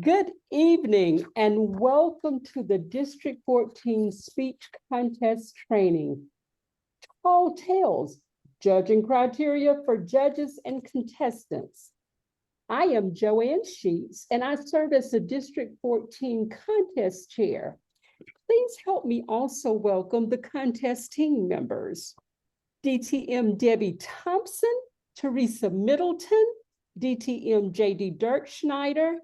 Good evening and welcome to the District 14 Speech Contest Training. Tall Tales, Judging Criteria for Judges and Contestants. I am Joanne Sheets and I serve as the District 14 Contest Chair. Please help me also welcome the contest team members. DTM Debbie Thompson, Teresa Middleton, DTM JD Dirk Schneider,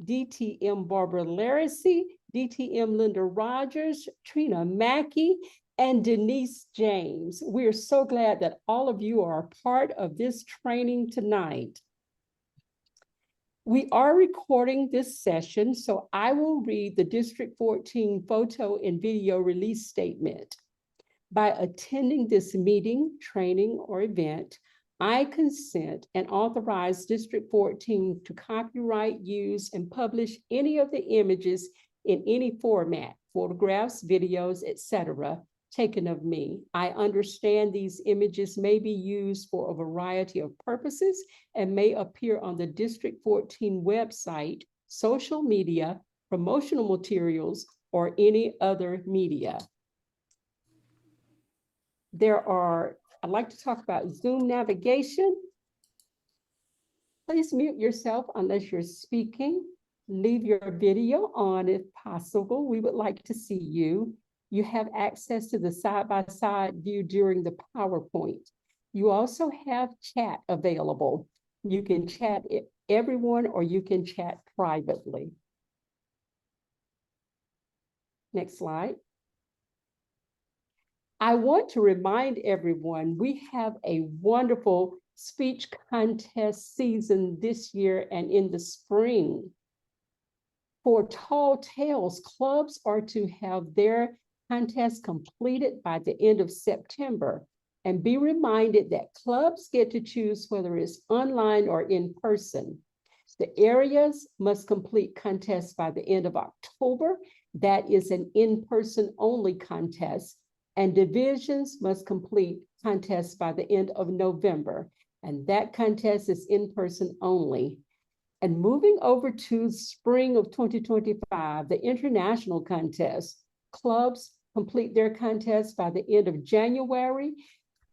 DTM Barbara Laracy, DTM Linda Rogers, Trina Mackey, and Denise James. We're so glad that all of you are a part of this training tonight. We are recording this session, so I will read the District 14 photo and video release statement. By attending this meeting, training, or event, I consent and authorize District 14 to copyright, use, and publish any of the images in any format, photographs, videos, etc., taken of me. I understand these images may be used for a variety of purposes and may appear on the District 14 website, social media, promotional materials, or any other media. I'd like to talk about Zoom navigation. Please mute yourself unless you're speaking. Leave your video on if possible. We would like to see you. You have access to the side-by-side view during the PowerPoint. You also have chat available. You can chat everyone or you can chat privately. Next slide. I want to remind everyone we have a wonderful speech contest season this year and in the spring. For Tall Tales, clubs are to have their contest completed by the end of September. And be reminded that clubs get to choose whether it's online or in person. The areas must complete contests by the end of October. That is an in-person only contest. And divisions must complete contests by the end of November. And that contest is in person only. And moving over to spring of 2025, the international contest, clubs complete their contests by the end of January.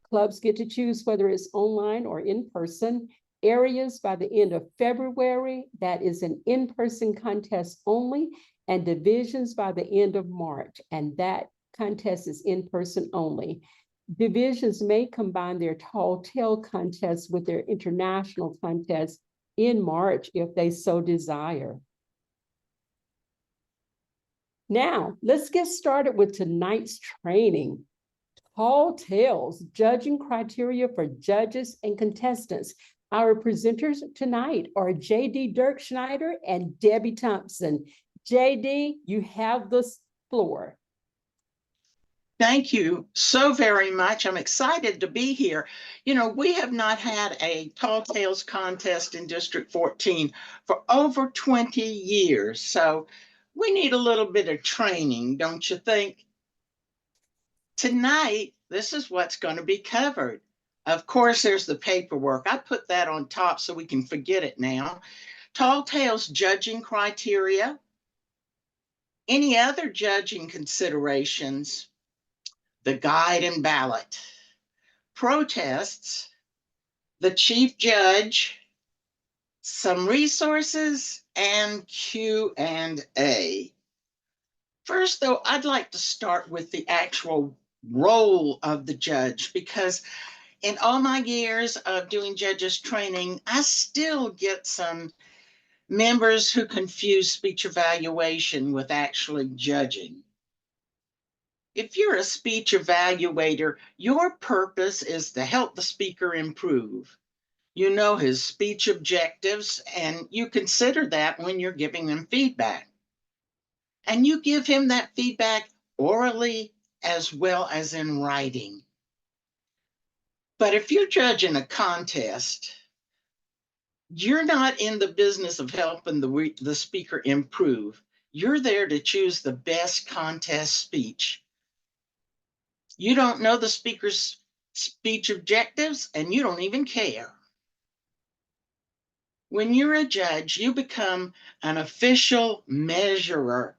Clubs get to choose whether it's online or in person. Areas by the end of February, that is an in-person contest only. And divisions by the end of March. And that contest is in person only. Divisions may combine their tall tale contests with their international contests in March if they so desire. Now, let's get started with tonight's training. Tall Tales, Judging Criteria for Judges and Contestants. Our presenters tonight are JD Dirk Schneider and Debbie Thompson. JD, you have the floor. Thank you so very much. I'm excited to be here. You know, we have not had a Tall Tales contest in District 14 for over 20 years. So we need a little bit of training, don't you think? Tonight, this is what's going to be covered. Of course, there's the paperwork. I put that on top so we can forget it now. Tall Tales judging criteria. Any other judging considerations? The guide and ballot, protests, the chief judge, some resources, and Q&A. First, though, I'd like to start with the actual role of the judge, because in all my years of doing judges training, I still get some members who confuse speech evaluation with actually judging. If you're a speech evaluator, your purpose is to help the speaker improve. You know his speech objectives, and you consider that when you're giving them feedback. And you give him that feedback orally as well as in writing. But if you're judging a contest, you're not in the business of helping the speaker improve. You're there to choose the best contest speech. You don't know the speaker's speech objectives, and you don't even care. When you're a judge, you become an official measurer,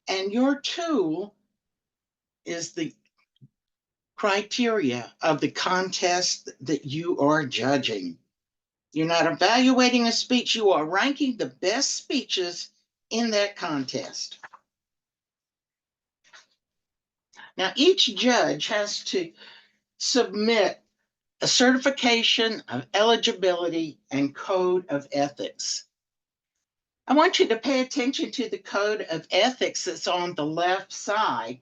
and your tool is the criteria of the contest that you are judging. You're not evaluating a speech, you are ranking the best speeches in that contest. Now, each judge has to submit a certification of eligibility and code of ethics. I want you to pay attention to the code of ethics that's on the left side.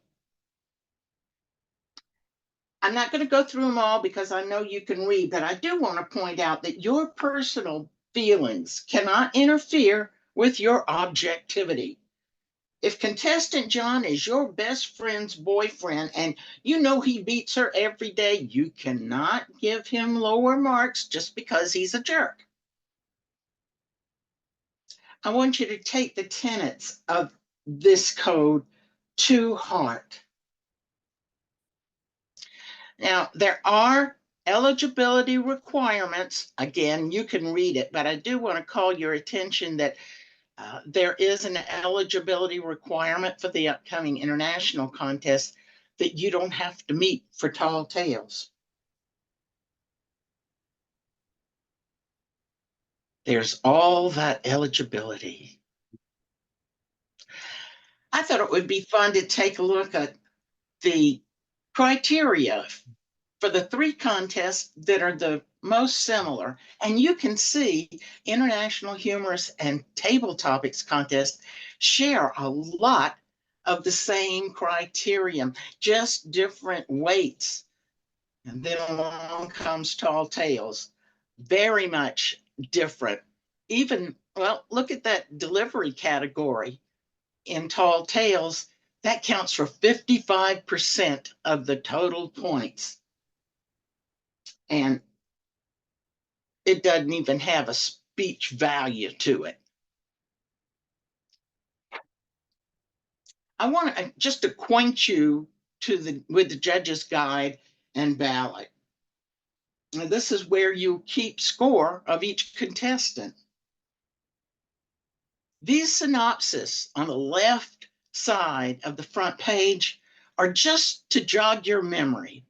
I'm not going to go through them all because I know you can read, but I do want to point out that your personal feelings cannot interfere with your objectivity. If contestant John is your best friend's boyfriend and you know he beats her every day, you cannot give him lower marks just because he's a jerk. I want you to take the tenets of this code to heart. Now, there are eligibility requirements. Again, you can read it, but I do want to call your attention that there is an eligibility requirement for the upcoming international contest that you don't have to meet for tall tales. There's all that eligibility. I thought it would be fun to take a look at the criteria for the three contests that are the most similar. And you can see International Humorous and Table Topics contests share a lot of the same criterion, just different weights. And then along comes Tall Tales, very much different. Even, well, look at that delivery category in Tall Tales. That counts for 55% of the total points. And it doesn't even have a speech value to it. I want to just acquaint you with the judge's guide and ballot. Now, this is where you keep score of each contestant. These synopses on the left side of the front page are just to jog your memory.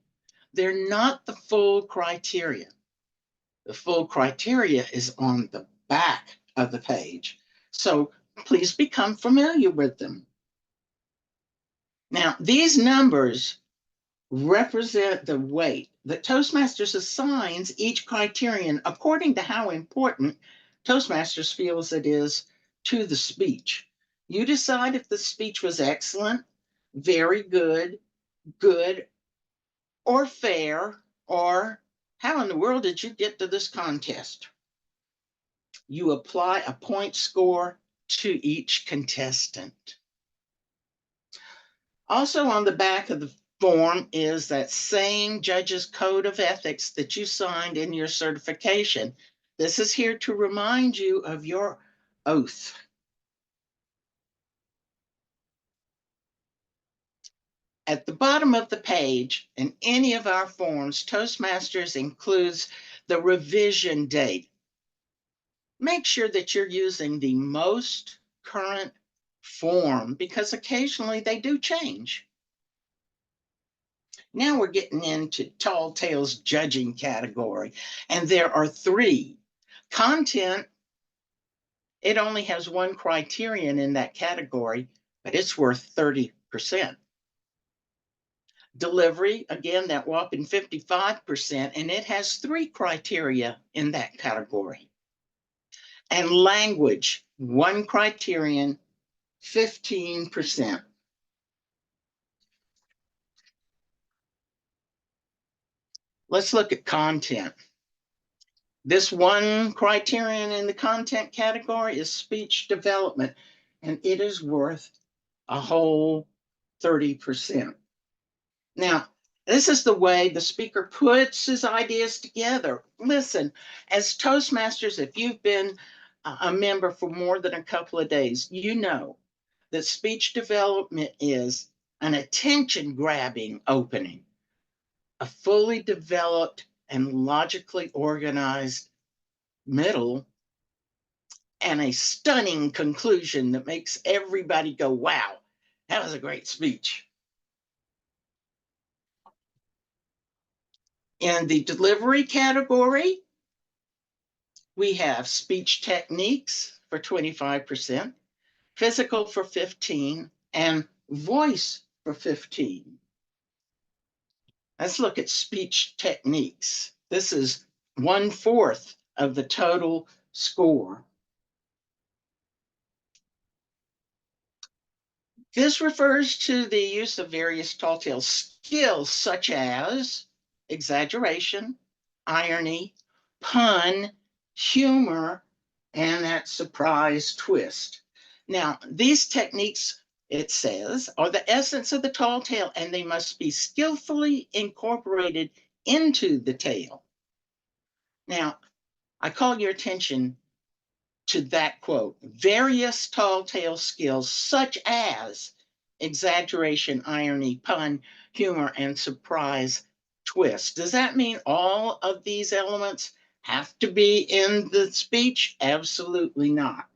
They're not the full criteria. The full criteria is on the back of the page. So please become familiar with them. Now, these numbers represent the weight that Toastmasters assigns each criterion according to how important Toastmasters feels it is to the speech. You decide if the speech was excellent, very good, good, or fair, or how in the world did you get to this contest? You apply a point score to each contestant. Also on the back of the form is that same judge's code of ethics that you signed in your certification. This is here to remind you of your oath. At the bottom of the page, in any of our forms, Toastmasters includes the revision date. Make sure that you're using the most current form because occasionally they do change. Now we're getting into Tall Tales judging category, and there are three. Content, it only has one criterion in that category, but it's worth 30%. Delivery, again, that whopping 55%, and it has three criteria in that category. And language, one criterion, 15%. Let's look at content. This one criterion in the content category is speech development, and it is worth a whole 30%. Now, this is the way the speaker puts his ideas together. Listen, as Toastmasters, if you've been a member for more than a couple of days, you know that speech development is an attention-grabbing opening, a fully developed and logically organized middle, and a stunning conclusion that makes everybody go, wow, that was a great speech. In the delivery category, we have speech techniques for 25%, physical for 15%, and voice for 15%. Let's look at speech techniques. This is 1/4 of the total score. This refers to the use of various tall tale skills such as exaggeration, irony, pun, humor, and that surprise twist. Now, these techniques, it says, are the essence of the tall tale, and they must be skillfully incorporated into the tale. Now, I call your attention to that quote, various tall tale skills such as exaggeration, irony, pun, humor, and surprise twist. Does that mean all of these elements have to be in the speech? Absolutely not.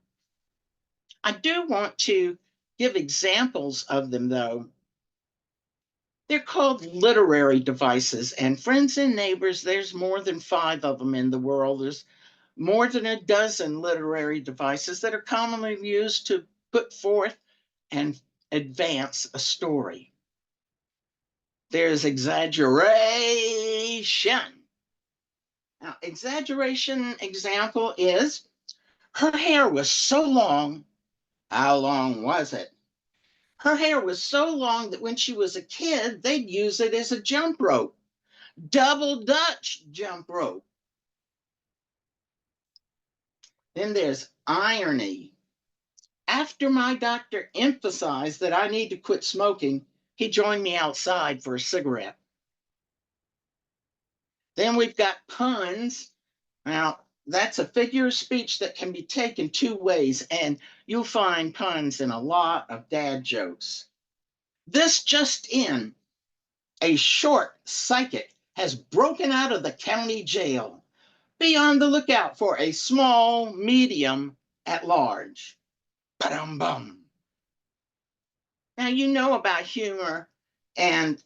I do want to give examples of them, though. They're called literary devices, and friends and neighbors, there's more than 5 of them in the world. There's more than a dozen literary devices that are commonly used to put forth and advance a story. There's exaggeration. Now, exaggeration example is, her hair was so long. How long was it? Her hair was so long that when she was a kid, they'd use it as a jump rope. Double Dutch jump rope. Then there's irony. After my doctor emphasized that I need to quit smoking, he joined me outside for a cigarette. Then we've got puns. Now, that's a figure of speech that can be taken 2 ways, and you'll find puns in a lot of dad jokes. This just in, a short psychic has broken out of the county jail. Be on the lookout for a small medium at large. Ba-dum-bum. Now, you know about humor and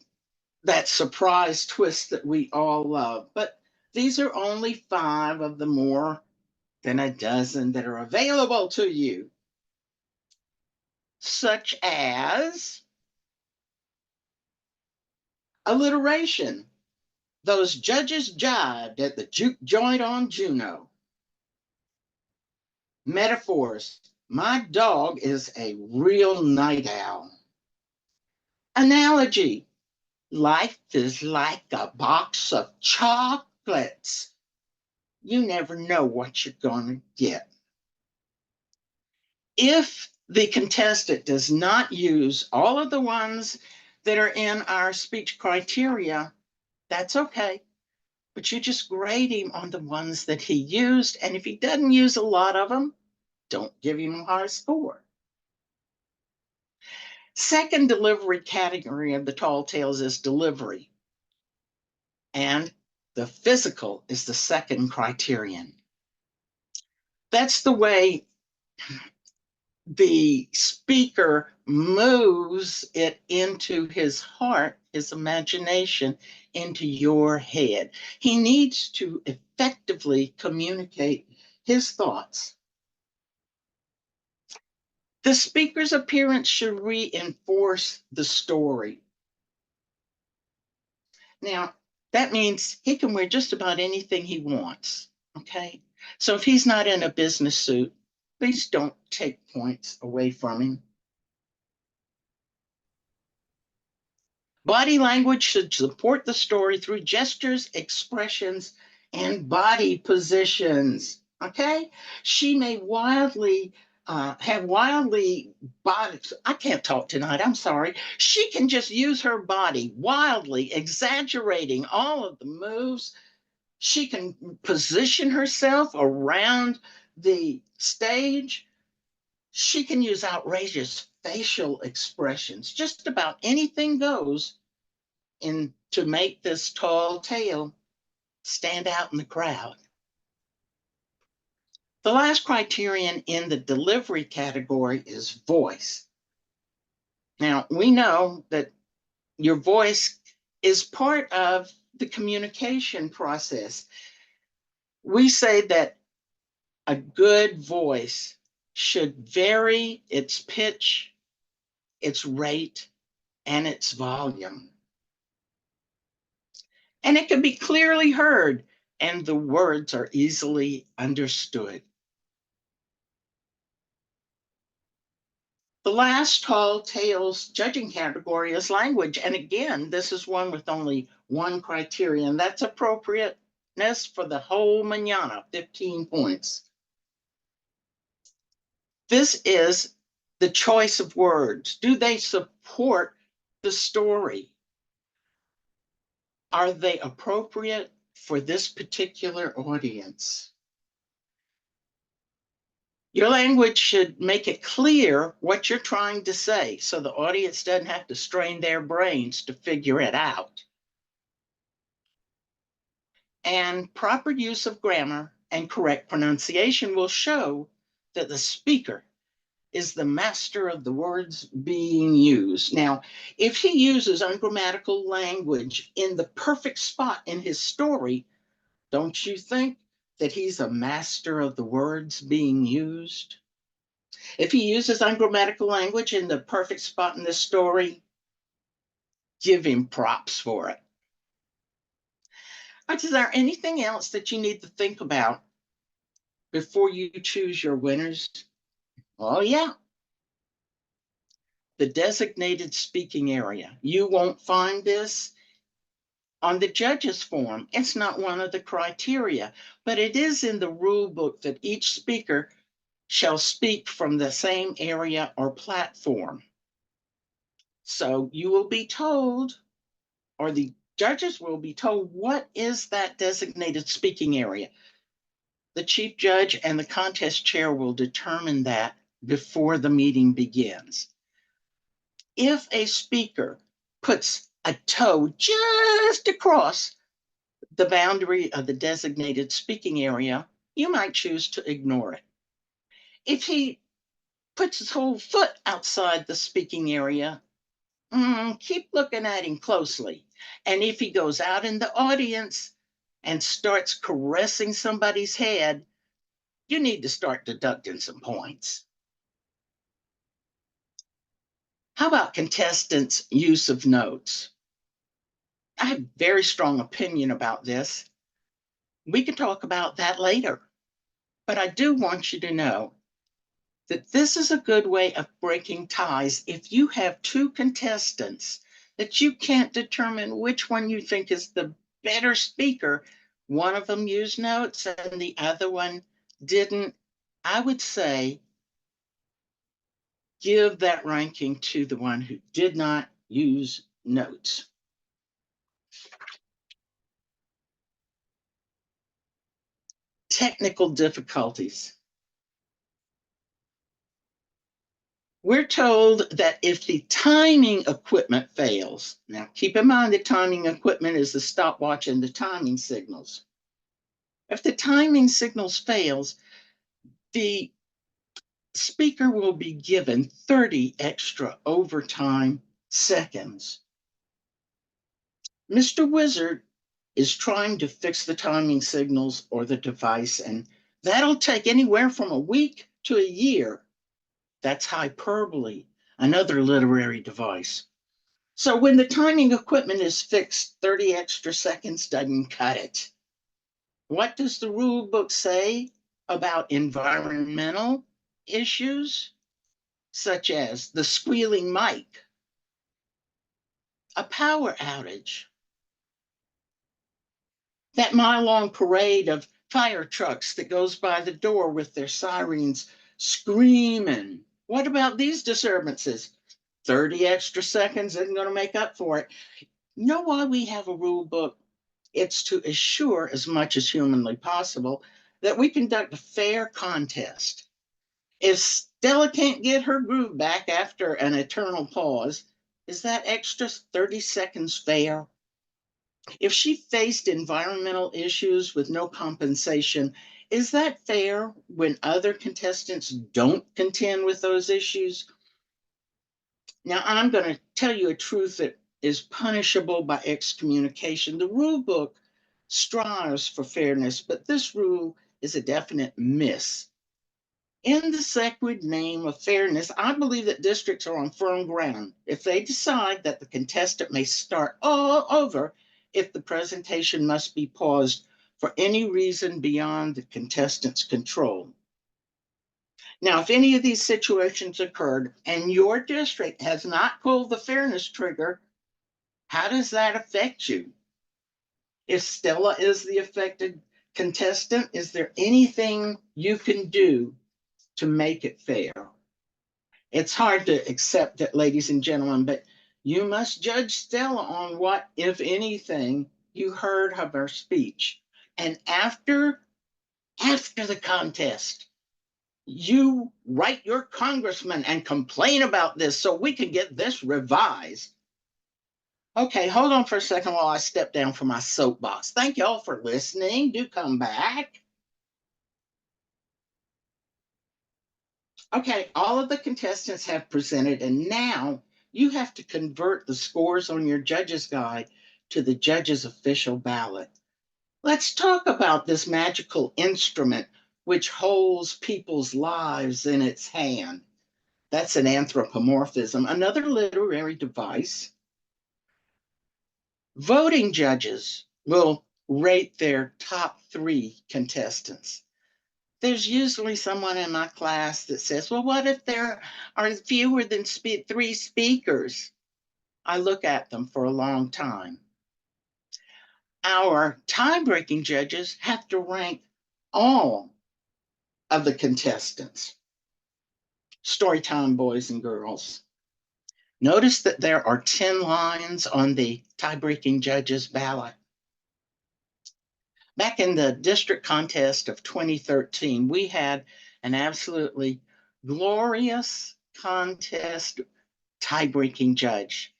that surprise twist that we all love, but these are only 5 of the more than a dozen that are available to you, such as alliteration. Those judges jibed at the juke joint on Juno. Metaphors. My dog is a real night owl. Analogy. Life is like a box of chocolates. You never know what you're going to get. If the contestant does not use all of the ones that are in our speech criteria, that's okay. But you just grade him on the ones that he used. And if he doesn't use a lot of them, don't give him a high score. Second delivery category of the tall tales is delivery. And the physical is the second criterion. That's the way the speaker moves it into his heart, his imagination, into your head. He needs to effectively communicate his thoughts. The speaker's appearance should reinforce the story. Now, that means he can wear just about anything he wants, okay? So if he's not in a business suit, please don't take points away from him. Body language should support the story through gestures, expressions, and body positions. Okay? She may have wildly body. I can't talk tonight. I'm sorry. She can just use her body wildly, exaggerating all of the moves. She can position herself around the stage. She can use outrageous facial expressions. Just about anything goes to make this tall tale stand out in the crowd. The last criterion in the delivery category is voice. Now, we know that your voice is part of the communication process. We say that a good voice should vary its pitch, its rate, and its volume. And it can be clearly heard, and the words are easily understood. The last tall tales judging category is language. And again, this is one with only one criterion. That's appropriateness for the whole manana, 15 points. This is the choice of words. Do they support the story? Are they appropriate for this particular audience? Your language should make it clear what you're trying to say so the audience doesn't have to strain their brains to figure it out. And proper use of grammar and correct pronunciation will show that the speaker is the master of the words being used. Now, if he uses ungrammatical language in the perfect spot in his story, don't you think that he's a master of the words being used? If he uses ungrammatical language in the perfect spot in the story, give him props for it. Is there anything else that you need to think about before you choose your winners? Oh, yeah. The designated speaking area. You won't find this on the judges form. It's not one of the criteria, but it is in the rule book that each speaker shall speak from the same area or platform. So you will be told, or the judges will be told, what is that designated speaking area? The chief judge and the contest chair will determine that before the meeting begins. If a speaker puts a toe just across the boundary of the designated speaking area, you might choose to ignore it. If he puts his whole foot outside the speaking area, keep looking at him closely. And if he goes out in the audience and starts caressing somebody's head, you need to start deducting some points. How about contestants' use of notes? I have a very strong opinion about this. We can talk about that later. But I do want you to know that this is a good way of breaking ties. If you have two contestants that you can't determine which one you think is the better speaker, one of them used notes and the other one didn't, I would say give that ranking to the one who did not use notes. Technical difficulties. We're told that if the timing equipment fails, now keep in mind the timing equipment is the stopwatch and the timing signals. If the timing signals fails, the speaker will be given 30 extra overtime seconds. Mr. Wizard is trying to fix the timing signals or the device, and that'll take anywhere from a week to a year. That's hyperbole, another literary device. So when the timing equipment is fixed, 30 extra seconds doesn't cut it. What does the rule book say about environmental issues, such as the squealing mic, a power outage, that mile-long parade of fire trucks that goes by the door with their sirens screaming? What about these disturbances? 30 extra seconds isn't going to make up for it. You know why we have a rule book? It's to assure, as much as humanly possible, that we conduct a fair contest. If Stella can't get her groove back after an eternal pause, is that extra 30 seconds fair? If she faced environmental issues with no compensation, Is that fair when other contestants don't contend with those issues? Now, I'm going to tell you a truth that is punishable by excommunication. The rule book strives for fairness, but this rule is a definite miss. In the sacred name of fairness, I believe that districts are on firm ground if they decide that the contestant may start all over if the presentation must be paused for any reason beyond the contestant's control. Now, if any of these situations occurred and your district has not pulled the fairness trigger, how does that affect you? If Stella is the affected contestant, is there anything you can do to make it fair? It's hard to accept that, ladies and gentlemen, but you must judge Stella on what, if anything, you heard of her speech. And after the contest, you write your congressman and complain about this so we can get this revised. Okay, hold on for a second while I step down from my soapbox. Thank y'all for listening. Do come back. Okay, all of the contestants have presented, and now you have to convert the scores on your judge's guide to the judge's official ballot. Let's talk about this magical instrument which holds people's lives in its hand. That's an anthropomorphism, another literary device. Voting judges will rate their top 3 contestants. There's usually someone in my class that says, well, what if there are fewer than 3 speakers? I look at them for a long time. Our tie-breaking judges have to rank all of the contestants. Story time, boys and girls. Notice that there are 10 lines on the tie-breaking judge's ballot. Back in the district contest of 2013, we had an absolutely glorious contest tie-breaking judge,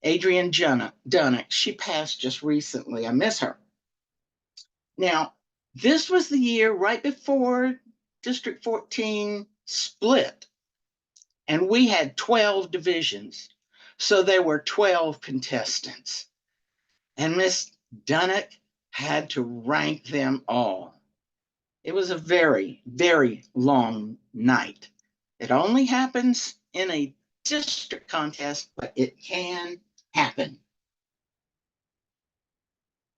Adrienne Dunnock. She passed just recently. I miss her. Now, this was the year right before District 14 split, and we had 12 divisions. So there were 12 contestants. And Miss Dunnock had to rank them all. It was a very, very long night. It only happens in a district contest, but it can happen.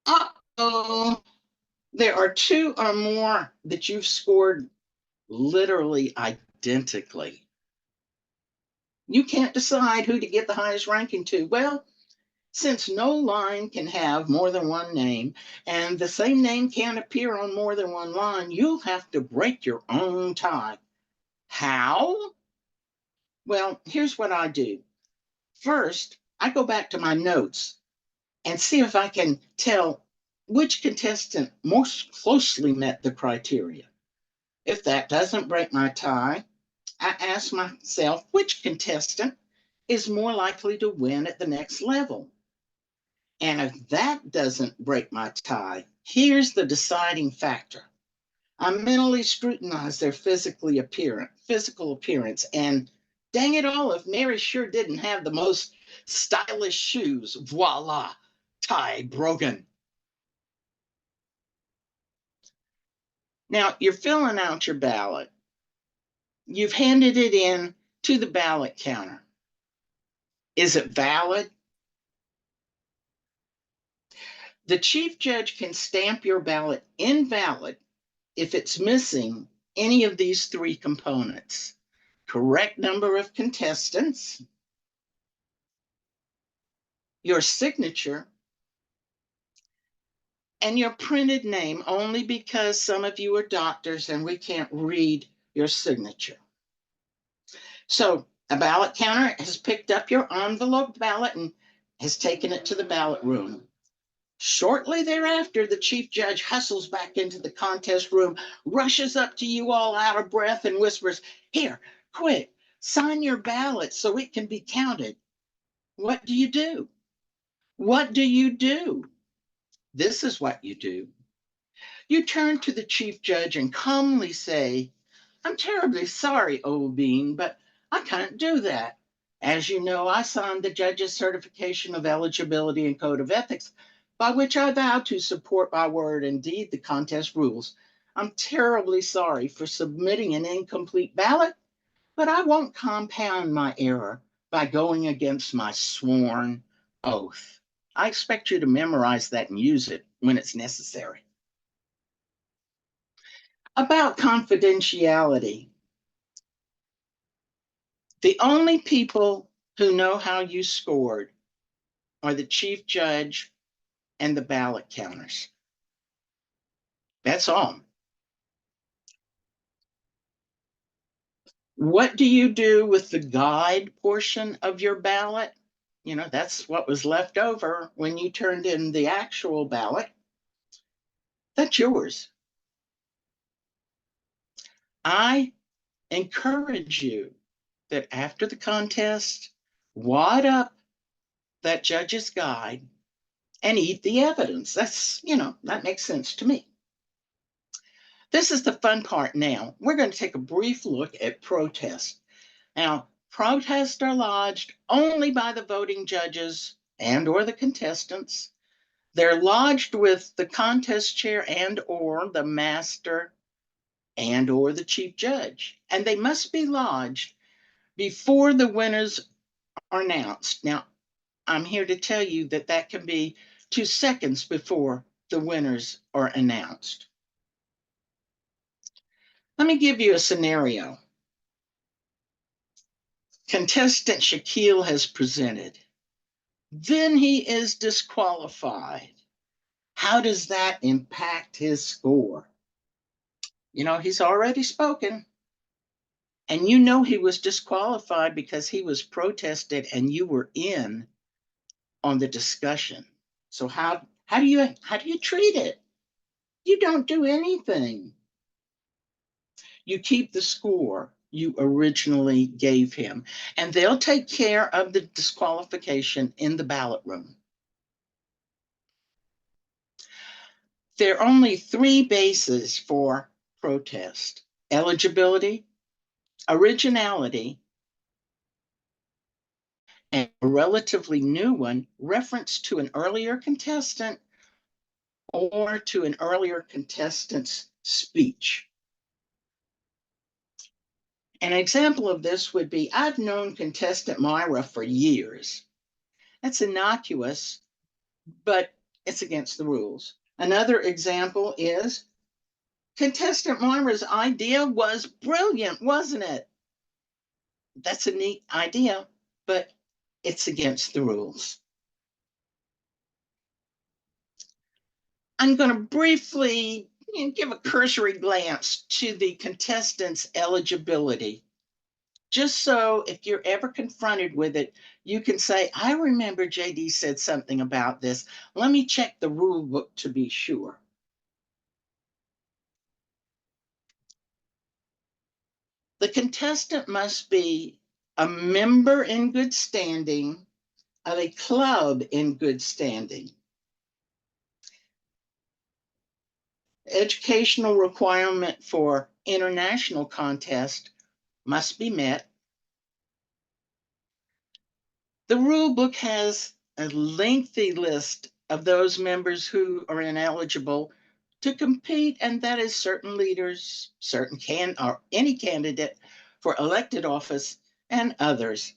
Uh-oh. There are 2 or more that you've scored literally identically. You can't decide who to give the highest ranking to. Well, since no line can have more than one name, and the same name can't appear on more than one line, you'll have to break your own tie. How? Well, here's what I do. First, I go back to my notes and see if I can tell which contestant most closely met the criteria. If that doesn't break my tie, I ask myself which contestant is more likely to win at the next level. And if that doesn't break my tie, here's the deciding factor. I mentally scrutinize their physical appearance, and dang it all, if Mary sure didn't have the most stylish shoes, voila, tie broken. Now, you're filling out your ballot. You've handed it in to the ballot counter. Is it valid? The chief judge can stamp your ballot invalid if it's missing any of these 3 components: correct number of contestants, your signature, and your printed name, only because some of you are doctors and we can't read your signature. So a ballot counter has picked up your envelope ballot and has taken it to the ballot room. Shortly thereafter, the chief judge hustles back into the contest room, rushes up to you all out of breath and whispers, "Here, quick, sign your ballot so it can be counted." What do you do? What do you do? This is what you do. You turn to the chief judge and calmly say, "I'm terribly sorry, old bean, but I can't do that. As you know, I signed the judge's certification of eligibility and code of ethics, by which I vow to support by word and deed the contest rules. I'm terribly sorry for submitting an incomplete ballot, but I won't compound my error by going against my sworn oath." I expect you to memorize that and use it when it's necessary. About confidentiality, the only people who know how you scored are the chief judge and the ballot counters. That's all. What do you do with the guide portion of your ballot? You know, that's what was left over when you turned in the actual ballot. That's yours. I encourage you that after the contest, wad up that judge's guide and eat the evidence. That makes sense to me. This is the fun part now. We're going to take a brief look at protests. Now, protests are lodged only by the voting judges and or the contestants. They're lodged with the contest chair and or the master and or the chief judge. And they must be lodged before the winners are announced. Now, I'm here to tell you that that can be 2 seconds before the winners are announced. Let me give you a scenario. Contestant Shaquille has presented. Then he is disqualified. How does that impact his score? You know, he's already spoken. And you know he was disqualified because he was protested and you were in on the discussion. So how do you treat it? You don't do anything. You keep the score you originally gave him, and they'll take care of the disqualification in the ballot room. There are only 3 bases for protest: eligibility, originality, and a relatively new one, reference to an earlier contestant or to an earlier contestant's speech. An example of this would be, I've known contestant Myra for years. That's innocuous, but it's against the rules. Another example is, contestant Myra's idea was brilliant, wasn't it? That's a neat idea, but it's against the rules. I'm going to briefly give a cursory glance to the contestant's eligibility, just so if you're ever confronted with it, you can say, I remember JD said something about this. Let me check the rule book to be sure. The contestant must be a member in good standing of a club in good standing. Educational requirement for international contest must be met. The rule book has a lengthy list of those members who are ineligible to compete, and that is certain leaders, or any candidate for elected office, and others.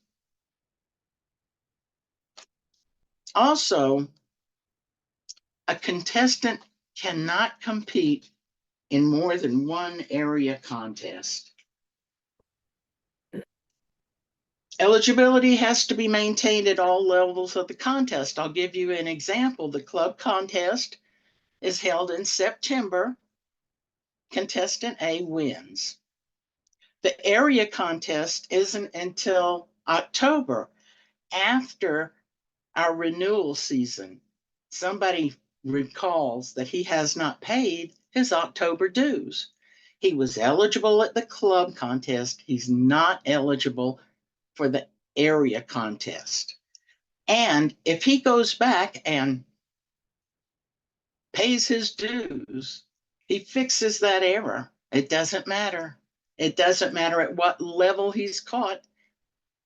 Also, a contestant cannot compete in more than one area contest. Eligibility has to be maintained at all levels of the contest. I'll give you an example. The club contest is held in September. Contestant A wins. The area contest isn't until October, after our renewal season. Somebody recalls that he has not paid his October dues. He was eligible at the club contest. He's not eligible for the area contest. And if he goes back and pays his dues, He fixes that error. It doesn't matter. It doesn't matter at what level he's caught.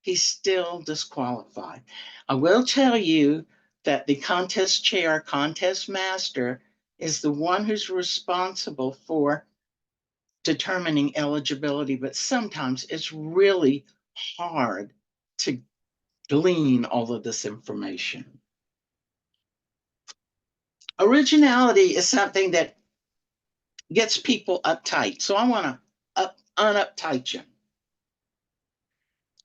He's still disqualified. I will tell you that the contest chair, contest master, is the one who's responsible for determining eligibility, but sometimes it's really hard to glean all of this information. Originality is something that gets people uptight. So I want to unuptight you.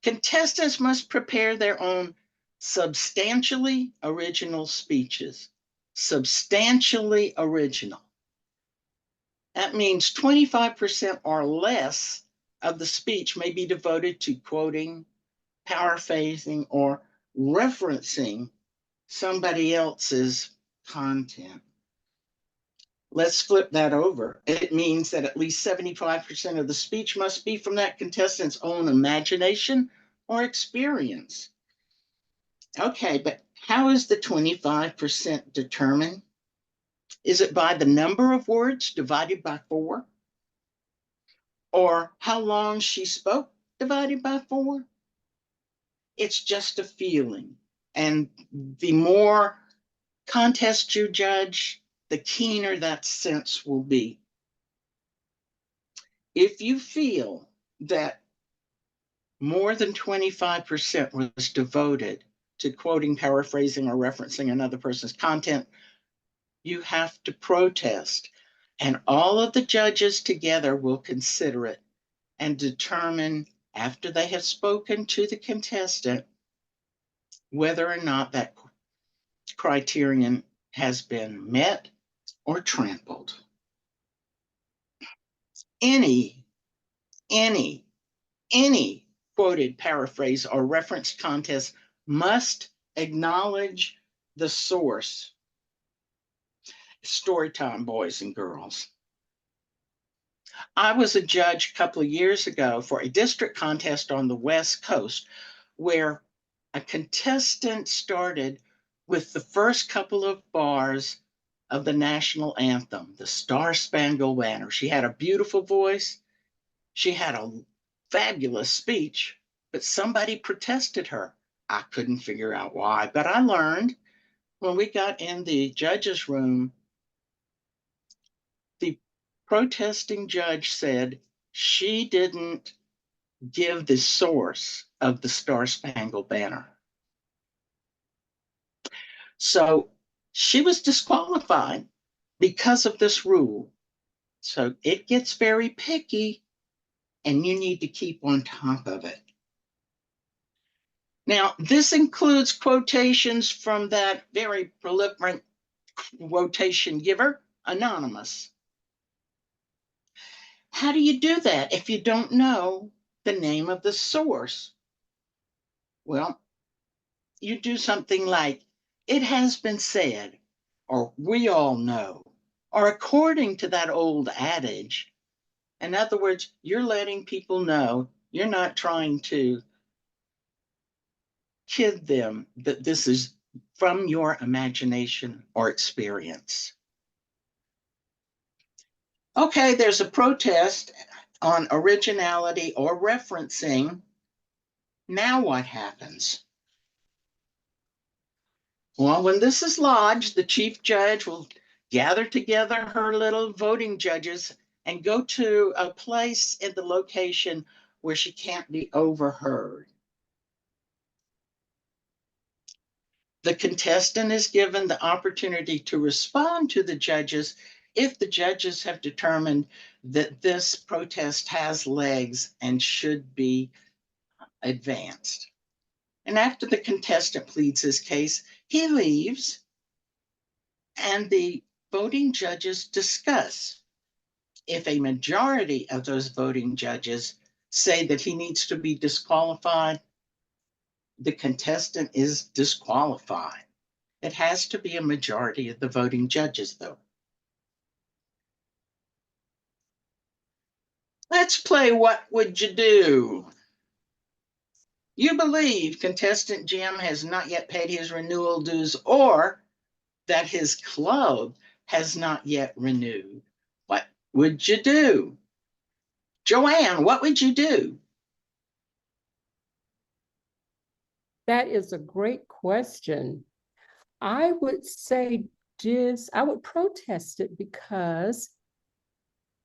Contestants must prepare their own substantially original speeches. Substantially original. That means 25% or less of the speech may be devoted to quoting, paraphrasing, or referencing somebody else's content. Let's flip that over. It means that at least 75% of the speech must be from that contestant's own imagination or experience. Okay, but how is the 25% determined? Is it by the number of words divided by 4? Or how long she spoke divided by 4? It's just a feeling. And the more contest you judge, the keener that sense will be. If you feel that more than 25% was devoted to quoting, paraphrasing, or referencing another person's content, you have to protest. And all of the judges together will consider it and determine, after they have spoken to the contestant, whether or not that criterion has been met or trampled. Any quoted, paraphrase, or referenced contest must acknowledge the source. Story time, boys and girls. I was a judge a couple of years ago for a district contest on the West Coast where a contestant started with the first couple of bars of the national anthem, the Star Spangled Banner. She had a beautiful voice. She had a fabulous speech, but somebody protested her. I couldn't figure out why, but I learned when we got in the judge's room, the protesting judge said she didn't give the source of the Star Spangled Banner. So she was disqualified because of this rule. So it gets very picky, and you need to keep on top of it. Now, this includes quotations from that very prolific quotation giver, Anonymous. How do you do that if you don't know the name of the source? Well, you do something like, it has been said, or we all know, or according to that old adage. In other words, you're letting people know you're not trying to kid them that this is from your imagination or experience. Okay, there's a protest on originality or referencing. Now what happens? Well, when this is lodged, the chief judge will gather together her little voting judges and go to a place in the location where she can't be overheard. The contestant is given the opportunity to respond to the judges if the judges have determined that this protest has legs and should be advanced. And after the contestant pleads his case, he leaves and the voting judges discuss. If a majority of those voting judges say that he needs to be disqualified, the contestant is disqualified. It has to be a majority of the voting judges, though. Let's play What Would You Do? You believe contestant Jim has not yet paid his renewal dues or that his club has not yet renewed. What would you do? Joanne, what would you do? That is a great question. I would say I would protest it because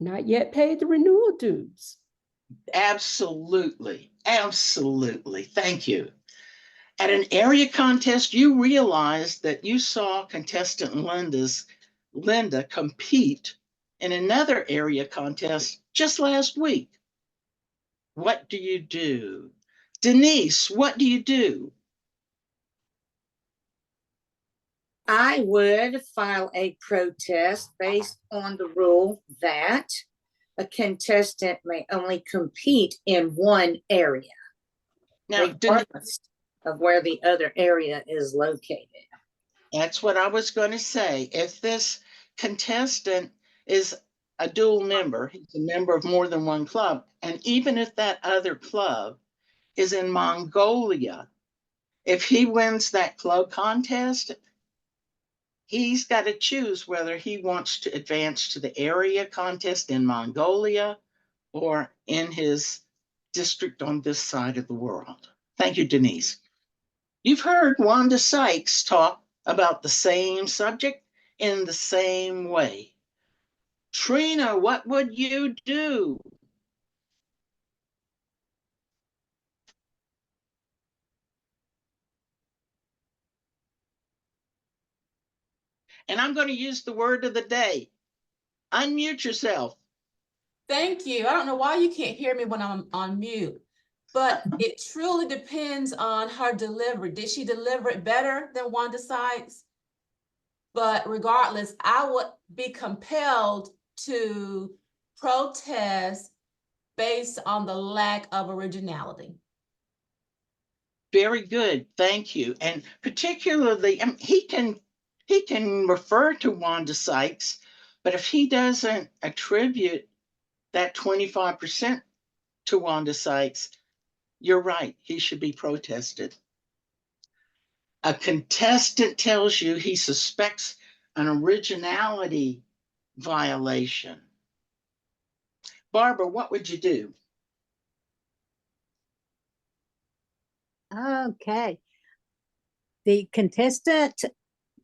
not yet paid the renewal dues. Absolutely. Absolutely. Thank you. At an area contest, you realized that you saw contestant Linda compete in another area contest just last week. What do you do? Denise, what do you do? I would file a protest based on the rule that a contestant may only compete in one area, Now, regardless of where the other area is located. that's what I was going to say. If this contestant is a dual member, he's a member of more than one club, and even if that other club is in Mongolia, if he wins that club contest, he's got to choose whether he wants to advance to the area contest in Mongolia or in his district on this side of the world. Thank you, Denise. You've heard Wanda Sykes talk about the same subject in the same way. Trina, what would you do? And I'm going to use the word of the day. Unmute yourself. Thank you. I don't know why you can't hear me when I'm on mute, but it truly depends on her delivery. Did she deliver it better than Wanda Sykes? But regardless, I would be compelled to protest based on the lack of originality. Very good, thank you. And particularly, he can refer to Wanda Sykes, but if he doesn't attribute that 25% to Wanda Sykes, you're right, he should be protested. A contestant tells you he suspects an originality violation. Barbara, what would you do? Okay. The contestant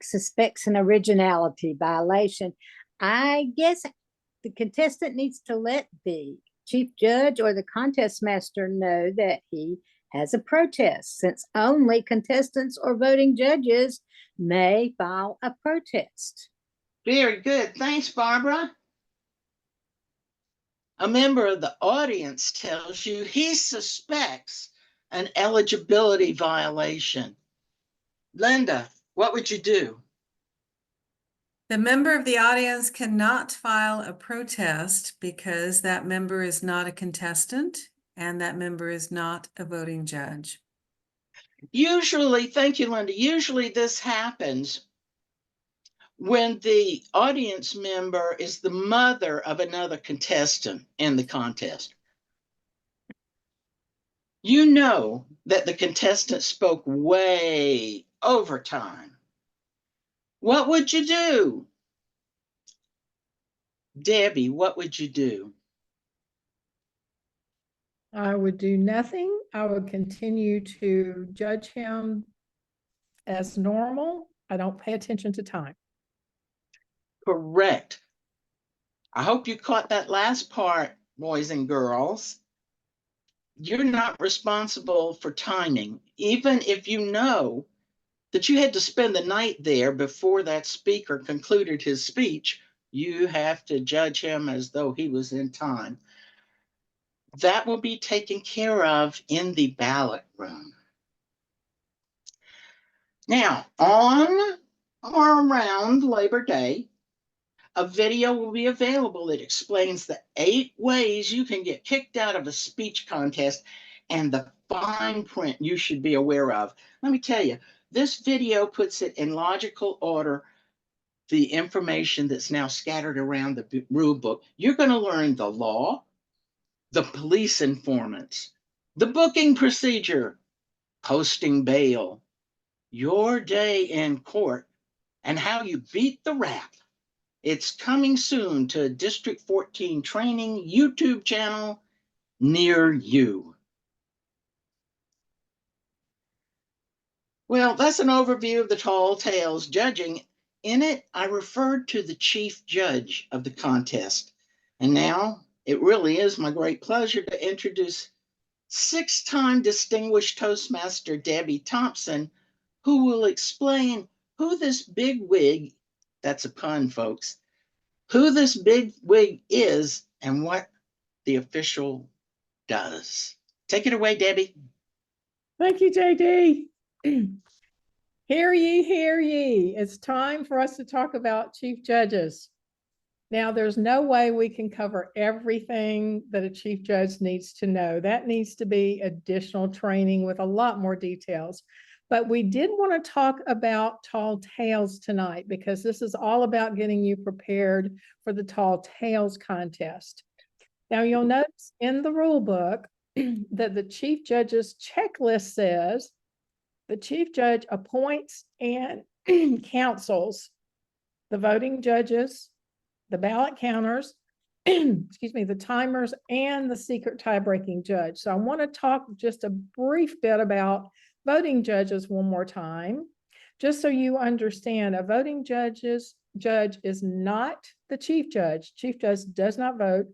suspects an originality violation. I guess the contestant needs to let the chief judge or the contest master know that he has a protest, since only contestants or voting judges may file a protest. Very good. Thanks, Barbara. A member of the audience tells you he suspects an eligibility violation. Linda, what would you do? The member of the audience cannot file a protest because that member is not a contestant and that member is not a voting judge. Usually, thank you, Linda. Usually this happens when the audience member is the mother of another contestant in the contest. You know that the contestant spoke way over time. What would you do? Debbie, what would you do? I would do nothing. I would continue to judge him as normal. I don't pay attention to time. Correct. I hope you caught that last part, boys and girls. You're not responsible for timing, even if you know that you had to spend the night there before that speaker concluded his speech. You have to judge him as though he was in time. That will be taken care of in the ballot room. Now, on or around Labor Day, a video will be available that explains the 8 ways you can get kicked out of a speech contest and the fine print you should be aware of. Let me tell you, this video puts it in logical order, the information that's now scattered around the rule book. You're going to learn the law, the police informants, the booking procedure, posting bail, your day in court, and how you beat the rap It's coming soon to District 14 training YouTube channel near you. Well, that's an overview of the Tall Tales judging. In it, I referred to the chief judge of the contest. And now it really is my great pleasure to introduce six-time distinguished Toastmaster Debbie Thompson, who will explain who this big wig, that's a pun, folks, who this big wig is and what the official does. Take it away, Debbie. Thank you, JD. Hear ye, hear ye. It's time for us to talk about chief judges. Now, there's no way we can cover everything that a chief judge needs to know. That needs to be additional training with a lot more details. But we did want to talk about Tall Tales tonight because this is all about getting you prepared for the Tall Tales contest. Now, you'll notice in the rule book that the chief judge's checklist says the chief judge appoints and counsels the voting judges, the ballot counters, excuse me, the timers, and the secret tie-breaking judge. So I want to talk just a brief bit about voting judges one more time, just so you understand. A voting judge is not the chief judge. Chief judge does not vote,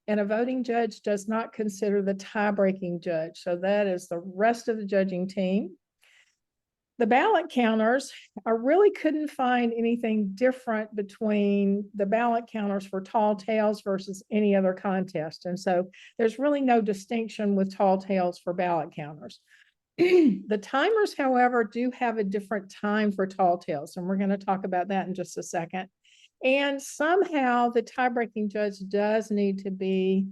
and a voting judge does not consider the tie-breaking judge. So that is the rest of the judging team. The ballot counters, I really couldn't find anything different between the ballot counters for Tall Tales versus any other contest. And so there's really no distinction with Tall Tales for ballot counters. The timers, however, do have a different time for Tall Tales, and we're going to talk about that in just a second. And somehow the tie-breaking judge does need to be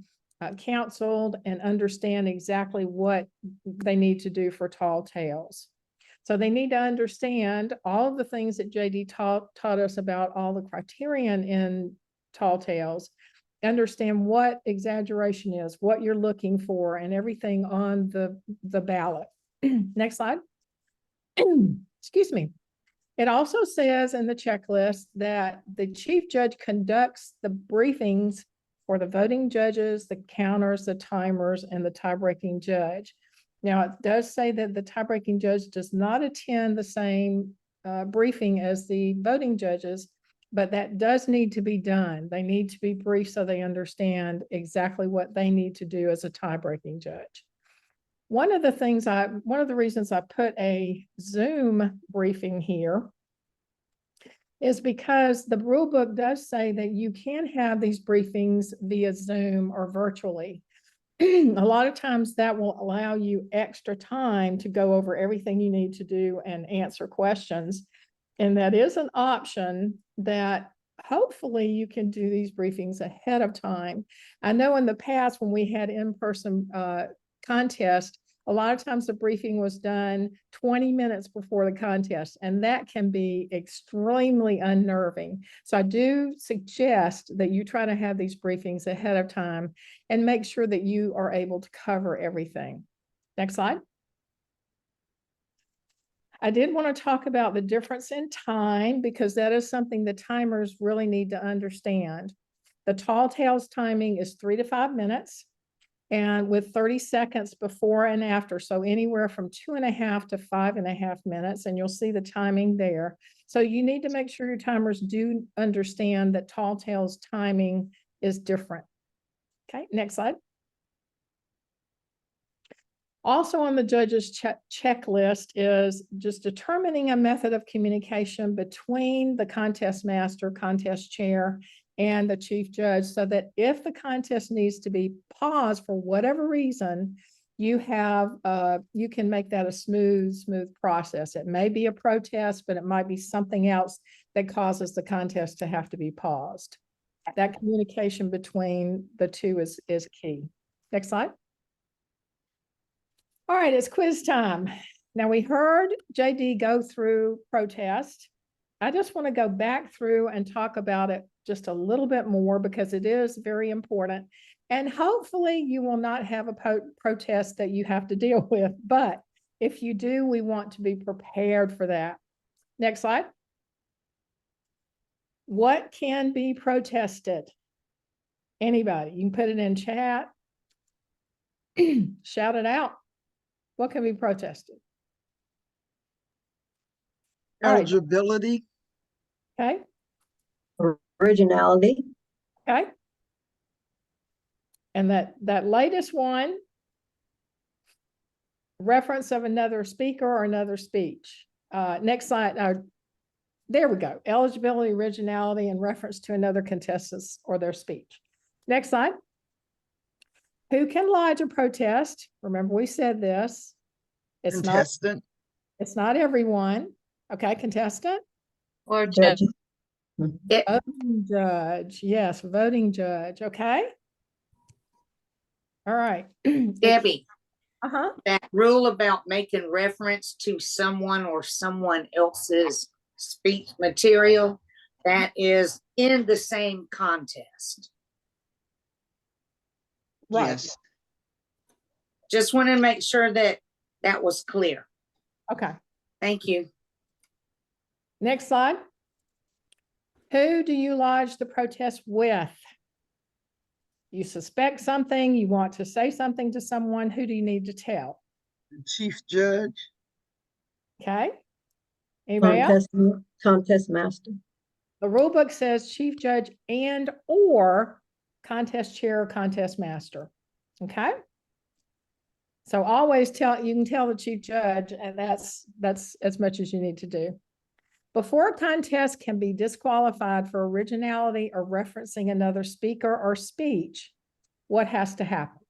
counseled and understand exactly what they need to do for Tall Tales. So they need to understand all of the things that JD taught us about, all the criterion in Tall Tales, understand what exaggeration is, what you're looking for, and everything on the ballot. Next slide. Excuse me. It also says in the checklist that the chief judge conducts the briefings for the voting judges, the counters, the timers, and the tie-breaking judge. Now, it does say that the tie-breaking judge does not attend the same briefing as the voting judges, but that does need to be done. They need to be briefed so they understand exactly what they need to do as a tie-breaking judge. One of the reasons I put a Zoom briefing here is because the rule book does say that you can have these briefings via Zoom or virtually. A lot of times that will allow you extra time to go over everything you need to do and answer questions. And that is an option that hopefully you can do these briefings ahead of time. I know in the past when we had in-person contests, a lot of times the briefing was done 20 minutes before the contest, and that can be extremely unnerving. So I do suggest that you try to have these briefings ahead of time and make sure that you are able to cover everything. Next slide. I did want to talk about the difference in time because that is something the timers really need to understand. The Tall Tales timing is 3 to 5 minutes. And with 30 seconds before and after, so anywhere from 2.5 to 5.5 minutes, and you'll see the timing there. So you need to make sure your timers do understand that Tall Tales timing is different. Okay, next slide. Also on the judge's checklist is just determining a method of communication between the contest master, contest chair, and the chief judge, so that if the contest needs to be paused for whatever reason, you can make that a smooth process. It may be a protest, but it might be something else that causes the contest to have to be paused. That communication between the two is key. Next slide. All right, it's quiz time. Now we heard JD go through protest. I just want to go back through and talk about it just a little bit more because it is very important. And hopefully you will not have a protest that you have to deal with. But if you do, we want to be prepared for that. Next slide. What can be protested? Anybody, you can put it in chat. Shout it out. What can be protested? All right, Eligibility, okay, Originality, okay. And that latest one, reference of another speaker or another speech. Next slide. There we go. Eligibility, originality, and reference to another contestant or their speech. Next slide. Who can lodge a protest? Remember, we said this. It's contestant, not everyone. Okay, contestant. or judge. Voting judge. Yes, voting judge. Okay. All right. Debbie, Uh-huh. that rule about making reference to someone or someone else's speech material, that is in the same contest. Right. Yes. Just want to make sure that that was clear. Okay. Thank you. Next slide. Who do you lodge the protest with? You suspect something, you want to say something to someone, who do you need to tell? chief judge, Okay. Anybody else? Contest master. The rule book says chief judge and or contest chair or contest master. Okay. So always you can tell the chief judge, and that's as much as you need to do. Before a contest can be disqualified for originality or referencing another speaker or speech, what has to happen?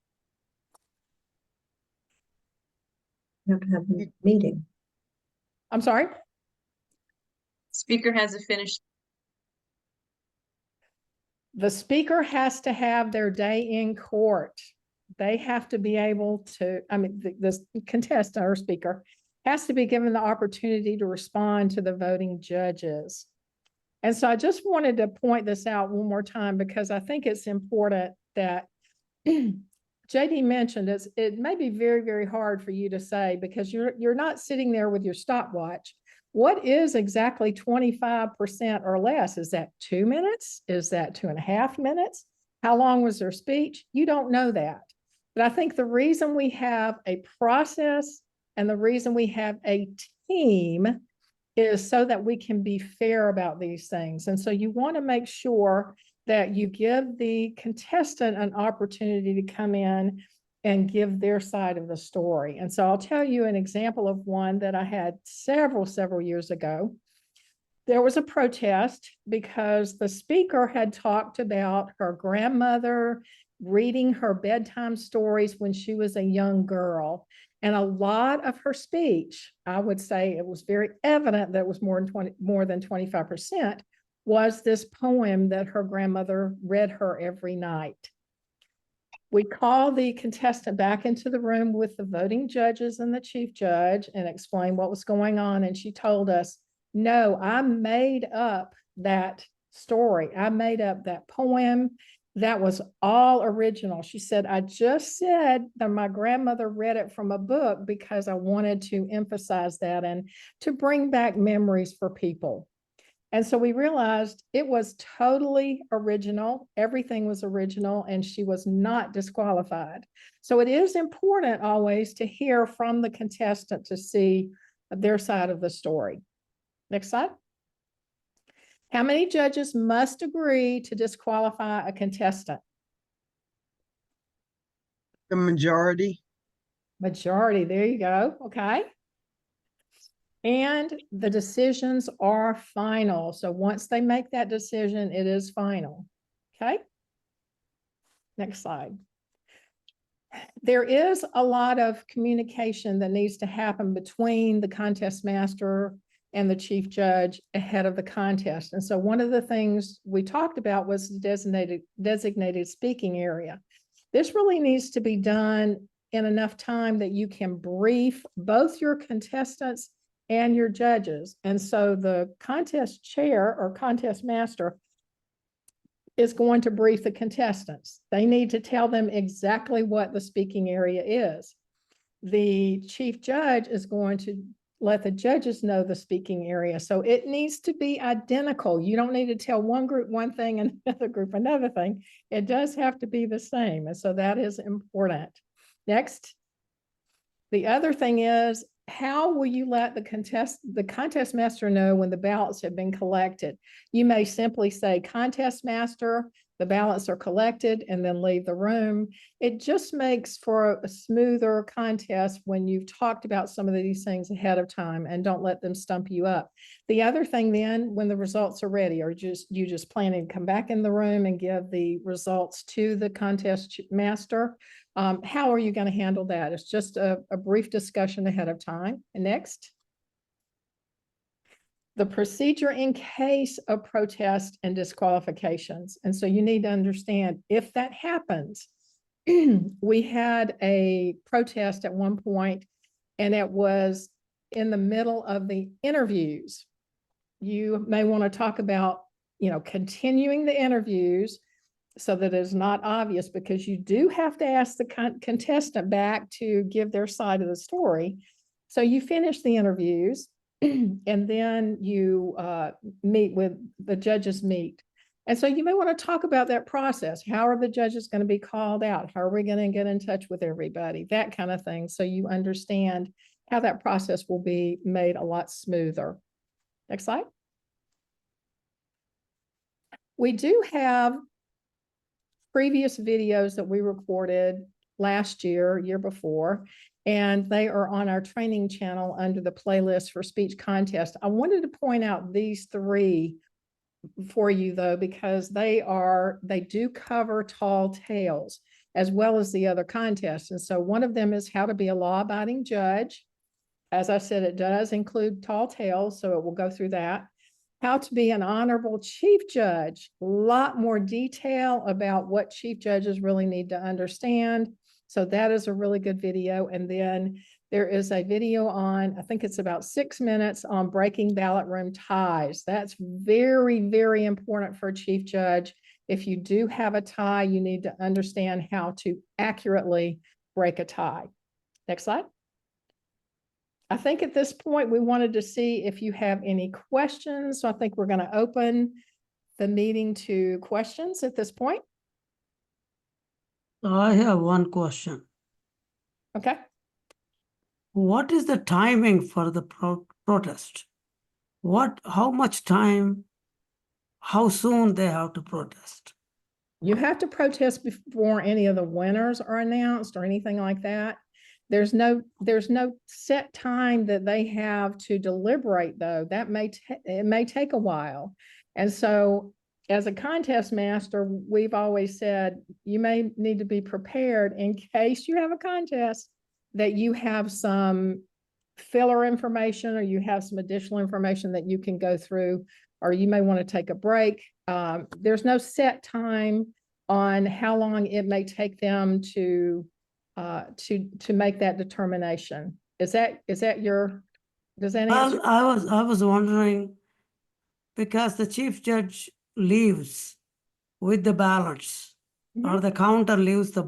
You have to have a meeting. I'm sorry? Speaker has to finish. The speaker has to have their day in court. They have to be able to, the contestant or speaker has to be given the opportunity to respond to the voting judges. And so I just wanted to point this out one more time because I think it's important that JD mentioned it may be very, very hard for you to say because you're not sitting there with your stopwatch. What is exactly 25% or less? Is that 2 minutes? Is that 2.5 minutes? How long was their speech? You don't know that. But I think the reason we have a process and the reason we have a team is so that we can be fair about these things. And so you want to make sure that you give the contestant an opportunity to come in and give their side of the story. And so I'll tell you an example of one that I had several years ago. There was a protest because the speaker had talked about her grandmother reading her bedtime stories when she was a young girl. And a lot of her speech, I would say it was very evident that it was more than 25%, was this poem that her grandmother read her every night. We called the contestant back into the room with the voting judges and the chief judge and explained what was going on. And she told us, no, I made up that story. I made up that poem. That was all original. She said, I just said that my grandmother read it from a book because I wanted to emphasize that and to bring back memories for people. And so we realized it was totally original. Everything was original and she was not disqualified. So it is important always to hear from the contestant to see their side of the story. Next slide. How many judges must agree to disqualify a contestant? the majority, Majority, there you go, okay. And the decisions are final. So once they make that decision, it is final, okay? Next slide. There is a lot of communication that needs to happen between the contest master and the chief judge ahead of the contest. And so one of the things we talked about was the designated speaking area. This really needs to be done in enough time that you can brief both your contestants and your judges. And so the contest chair or contest master is going to brief the contestants. They need to tell them exactly what the speaking area is. The chief judge is going to let the judges know the speaking area. So it needs to be identical. You don't need to tell one group one thing and another group another thing. It does have to be the same. And so that is important. Next. The other thing is, how will you let the contest master know when the ballots have been collected? You may simply say, contest master, the ballots are collected, and then leave the room. It just makes for a smoother contest when you've talked about some of these things ahead of time, and don't let them stump you up. The other thing then, when the results are ready, or you just planning to come back in the room and give the results to the contest master, how are you going to handle that? It's just a brief discussion ahead of time. And next. The procedure in case of protest and disqualifications. And so you need to understand, if that happens, we had a protest at one point, and it was in the middle of the interviews. You may want to talk about, continuing the interviews so that it's not obvious, because you do have to ask the contestant back to give their side of the story. So you finish the interviews, and then you meet with the judges meet. And so you may want to talk about that process. How are the judges going to be called out? How are we going to get in touch with everybody? That kind of thing. So you understand how that process will be made a lot smoother. Next slide. We do have previous videos that we recorded last year before, and they are on our training channel under the playlist for speech contest. I wanted to point out these three for you though, because they do cover tall tales as well as the other contests. And so one of them is how to be a law-abiding judge. As I said, it does include tall tales, so it will go through that. How to be an honorable chief judge, a lot more detail about what chief judges really need to understand. So that is a really good video. And then there is a video on, I think it's about 6 minutes, on breaking ballot room ties. That's very, very important for a chief judge. If you do have a tie, you need to understand how to accurately break a tie. Next slide. I think at this point, we wanted to see if you have any questions. So I think we're going to open the meeting to questions at this point. I have one question. Okay. What is the timing for the protest? How much time, how soon they have to protest? You have to protest before any of the winners are announced or anything like that. There's no set time that they have to deliberate, though. That it may take a while. And so as a contest master, we've always said you may need to be prepared in case you have a contest, that you have some filler information, or you have some additional information that you can go through, or you may want to take a break. There's no set time on how long it may take them to make that determination. Does that answer? I was wondering, because the chief judge leaves with the ballots, or the counter leaves the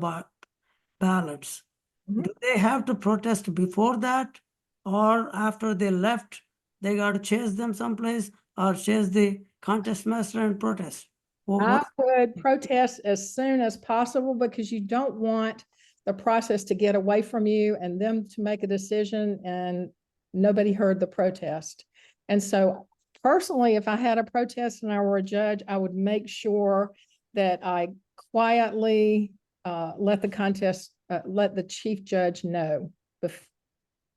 ballots. Do they have to protest before that, or after they left, they got to chase them someplace, or chase the contest master and protest? I would protest as soon as possible, because you don't want the process to get away from you and them to make a decision and nobody heard the protest. And so personally, if I had a protest and I were a judge, I would make sure that I quietly let the chief judge know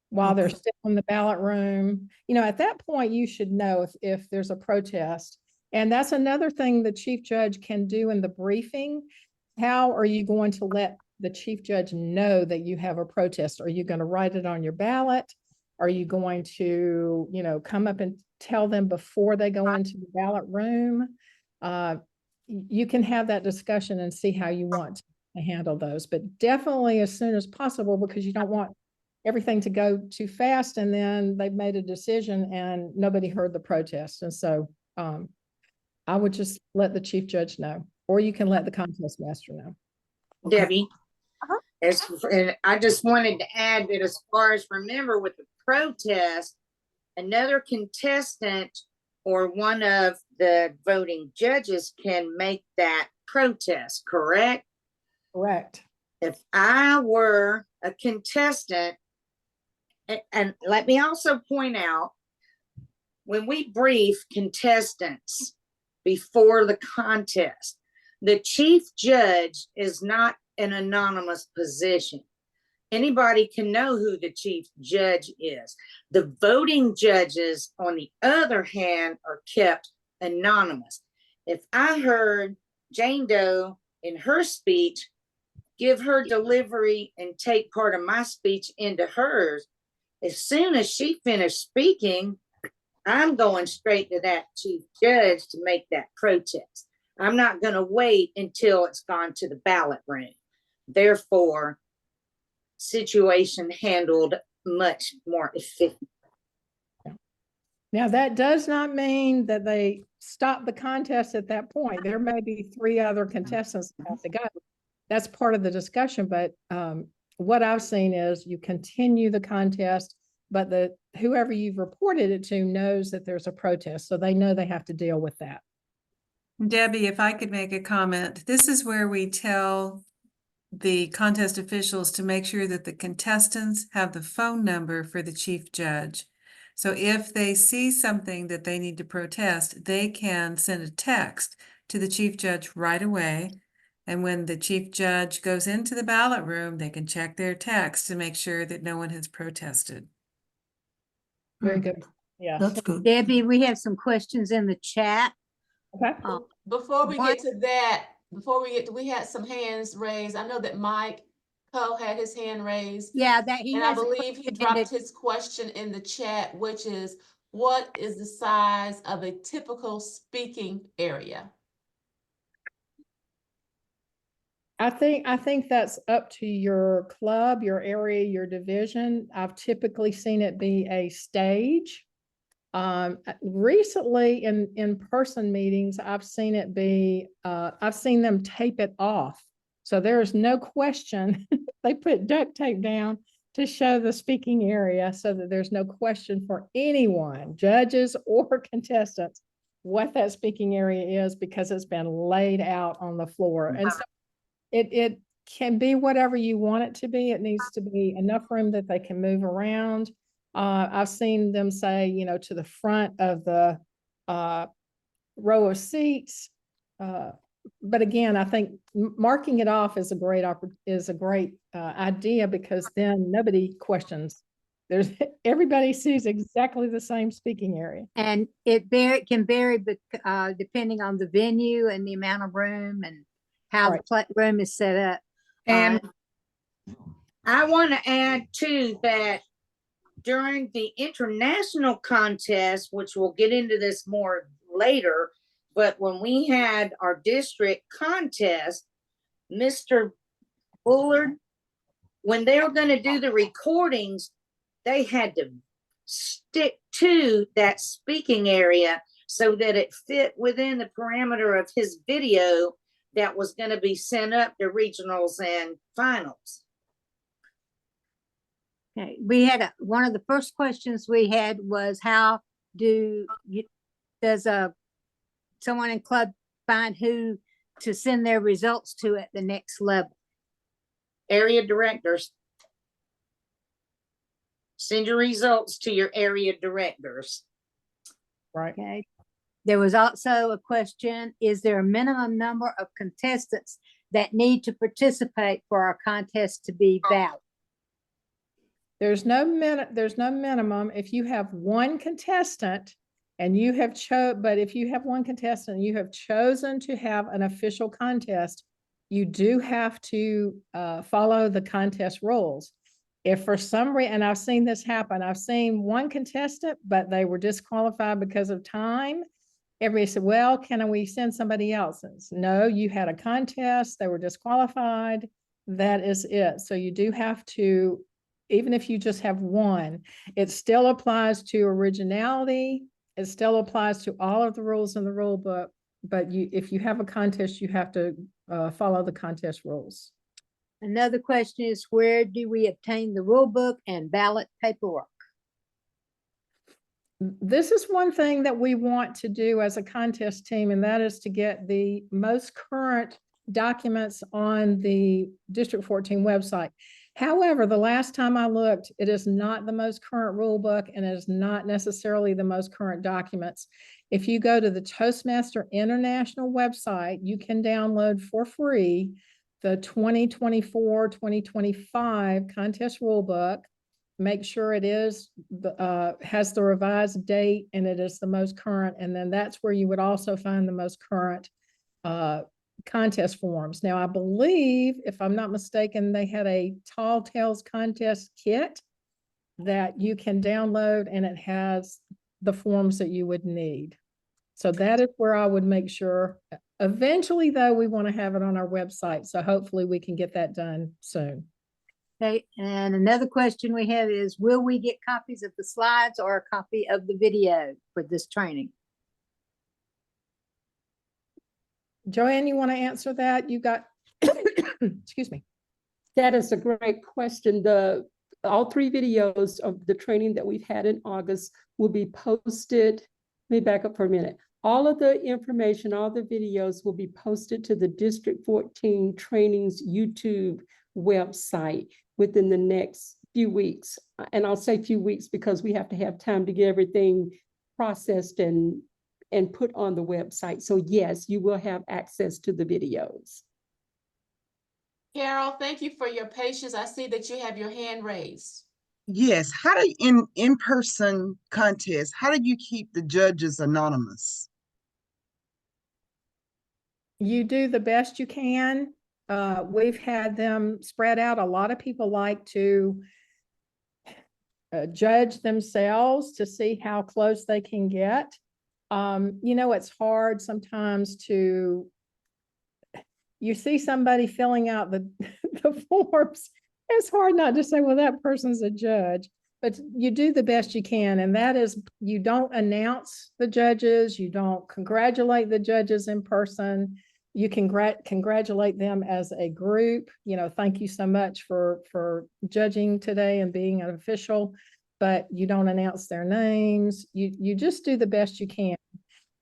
while they're still in the ballot room. At that point, you should know if there's a protest. And that's another thing the chief judge can do in the briefing. How are you going to let the chief judge know that you have a protest? Are you going to write it on your ballot? Are you going to, come up and tell them before they go into the ballot room? You can have that discussion and see how you want to handle those, but definitely as soon as possible, because you don't want everything to go too fast and then they've made a decision and nobody heard the protest. And so I would just let the chief judge know, or you can let the contest master know. Okay. Debbie, and I just wanted to add that as far as, remember, with the protest, another contestant or one of the voting judges can make that protest, correct? Correct. If I were a contestant, and let me also point out, when we brief contestants before the contest, the chief judge is not an anonymous position. Anybody can know who the chief judge is. The voting judges, on the other hand, are kept anonymous. If I heard Jane Doe in her speech, give her delivery and take part of my speech into hers, as soon as she finished speaking, I'm going straight to that chief judge to make that protest. I'm not going to wait until it's gone to the ballot room. Therefore, situation handled much more efficient. Now, that does not mean that they stop the contest at that point. There may be 3 other contestants that have to go. That's part of the discussion, but what I've seen is you continue the contest, but whoever you've reported it to knows that there's a protest, so they know they have to deal with that. Debbie, if I could make a comment, this is where we tell the contest officials to make sure that the contestants have the phone number for the chief judge. So if they see something that they need to protest, they can send a text to the chief judge right away. And when the chief judge goes into the ballot room, they can check their text to make sure that no one has protested. Very good. Yeah. That's good. Debbie, we have some questions in the chat. Okay. Before we What- get to that, we had some hands raised. I know that Mike Coe had his hand raised. Yeah, that he And I has a believe he question in dropped the- his question in the chat, which is, what is the size of a typical speaking area? I think that's up to your club, your area, your division. I've typically seen it be a stage. Recently in in-person meetings, I've seen it be, I've seen them tape it off. So there is no question. They put duct tape down to show the speaking area so that there's no question for anyone, judges or contestants, what that speaking area is, because it's been laid out on the floor. And so it can be whatever you want it to be. It needs to be enough room that they can move around. I've seen them say, to the front of the row of seats. But again, I think marking it off is a great idea, because then nobody questions. Everybody sees exactly the same speaking area. And it can vary depending on the venue and the amount of room and how Right. the room is set up. And I want to add too that during the international contest, which we'll get into this more later, but when we had our district contest, Mr. Bullard, when they were going to do the recordings, they had to stick to that speaking area so that it fit within the parameter of his video that was going to be sent up to regionals and finals. Okay, we had one of the first questions we had was, how does someone in club find who to send their results to at the next level? Area directors. Send your results to your area directors. Right. Okay. There was also a question, is there a minimum number of contestants that need to participate for our contest to be valid? There's no minimum. If you have one contestant and you have but if you have one contestant and you have chosen to have an official contest, you do have to follow the contest rules. If for some reason, and I've seen this happen, I've seen one contestant, but they were disqualified because of time. Everybody said, well, can we send somebody else? No, you had a contest, they were disqualified. That is it. So you do have to, even if you just have one, it still applies to originality. It still applies to all of the rules in the rule book. But if you have a contest, you have to follow the contest rules. Another question is, where do we obtain the rule book and ballot paperwork? this is one thing that we want to do as a contest team, and that is to get the most current documents on the District 14 website. However, the last time I looked, it is not the most current rule book and it is not necessarily the most current documents. If you go to the Toastmaster International website, you can download for free the 2024-2025 contest rule book. Make sure it is has the revised date and it is the most current. And then that's where you would also find the most current contest forms. Now, I believe, if I'm not mistaken, they had a Tall Tales contest kit that you can download and it has the forms that you would need. So that is where I would make sure. Eventually, though, we want to have it on our website. So hopefully we can get that done soon. Okay, and another question we have is, will we get copies of the slides or a copy of the video for this training? Joanne, you want to answer that? You got, excuse me. That is a great question. All 3 videos of the training that we've had in August will be posted. Let me back up for a minute. All of the information, all the videos will be posted to the District 14 Trainings YouTube website within the next few weeks. And I'll say few weeks because we have to have time to get everything processed and put on the website. So yes, you will have access to the videos. Carol, thank you for your patience. I see that you have your hand raised. Yes, how do in-person contests, how do you keep the judges anonymous? You do the best you can. We've had them spread out. A lot of people like to judge themselves to see how close they can get. You know, it's hard sometimes you see somebody filling out the forms. It's hard not to say, well, that person's a judge, but you do the best you can. And that is, you don't announce the judges, you don't congratulate the judges in person. You can congratulate them as a group. You know, thank you so much for judging today and being an official, but you don't announce their names. You just do the best you can.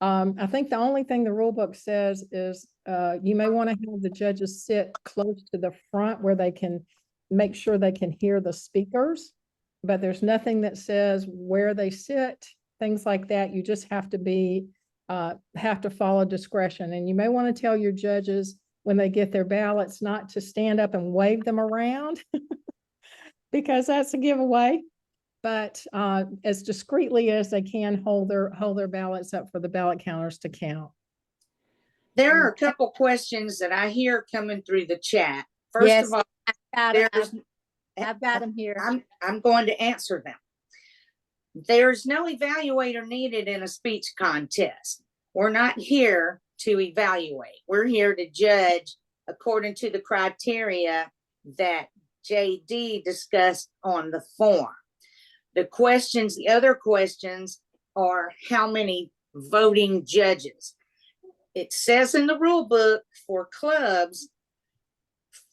I think the only thing the rule book says is you may want to have the judges sit close to the front where they can make sure they can hear the speakers, but there's nothing that says where they sit, things like that. You just have to follow discretion. And you may want to tell your judges when they get their ballots not to stand up and wave them around because that's a giveaway. But as discreetly as they can hold their ballots up for the ballot counters to count. There are a couple questions that I hear coming through the chat. First Yes, of all, I've got them here. I'm going to answer them. There's no evaluator needed in a speech contest. We're not here to evaluate. We're here to judge according to the criteria that JD discussed on the form. The other questions are how many voting judges. It says in the rule book for clubs,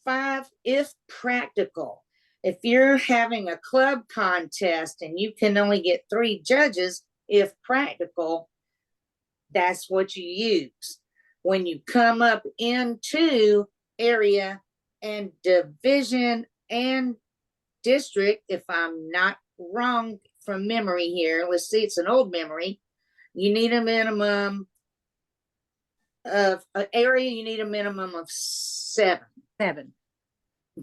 5 if practical. If you're having a club contest and you can only get 3 judges, if practical, that's what you use. When you come up into area and division and district, if I'm not wrong from memory here, let's see, it's an old memory, you need a minimum of area, you need a minimum of 7.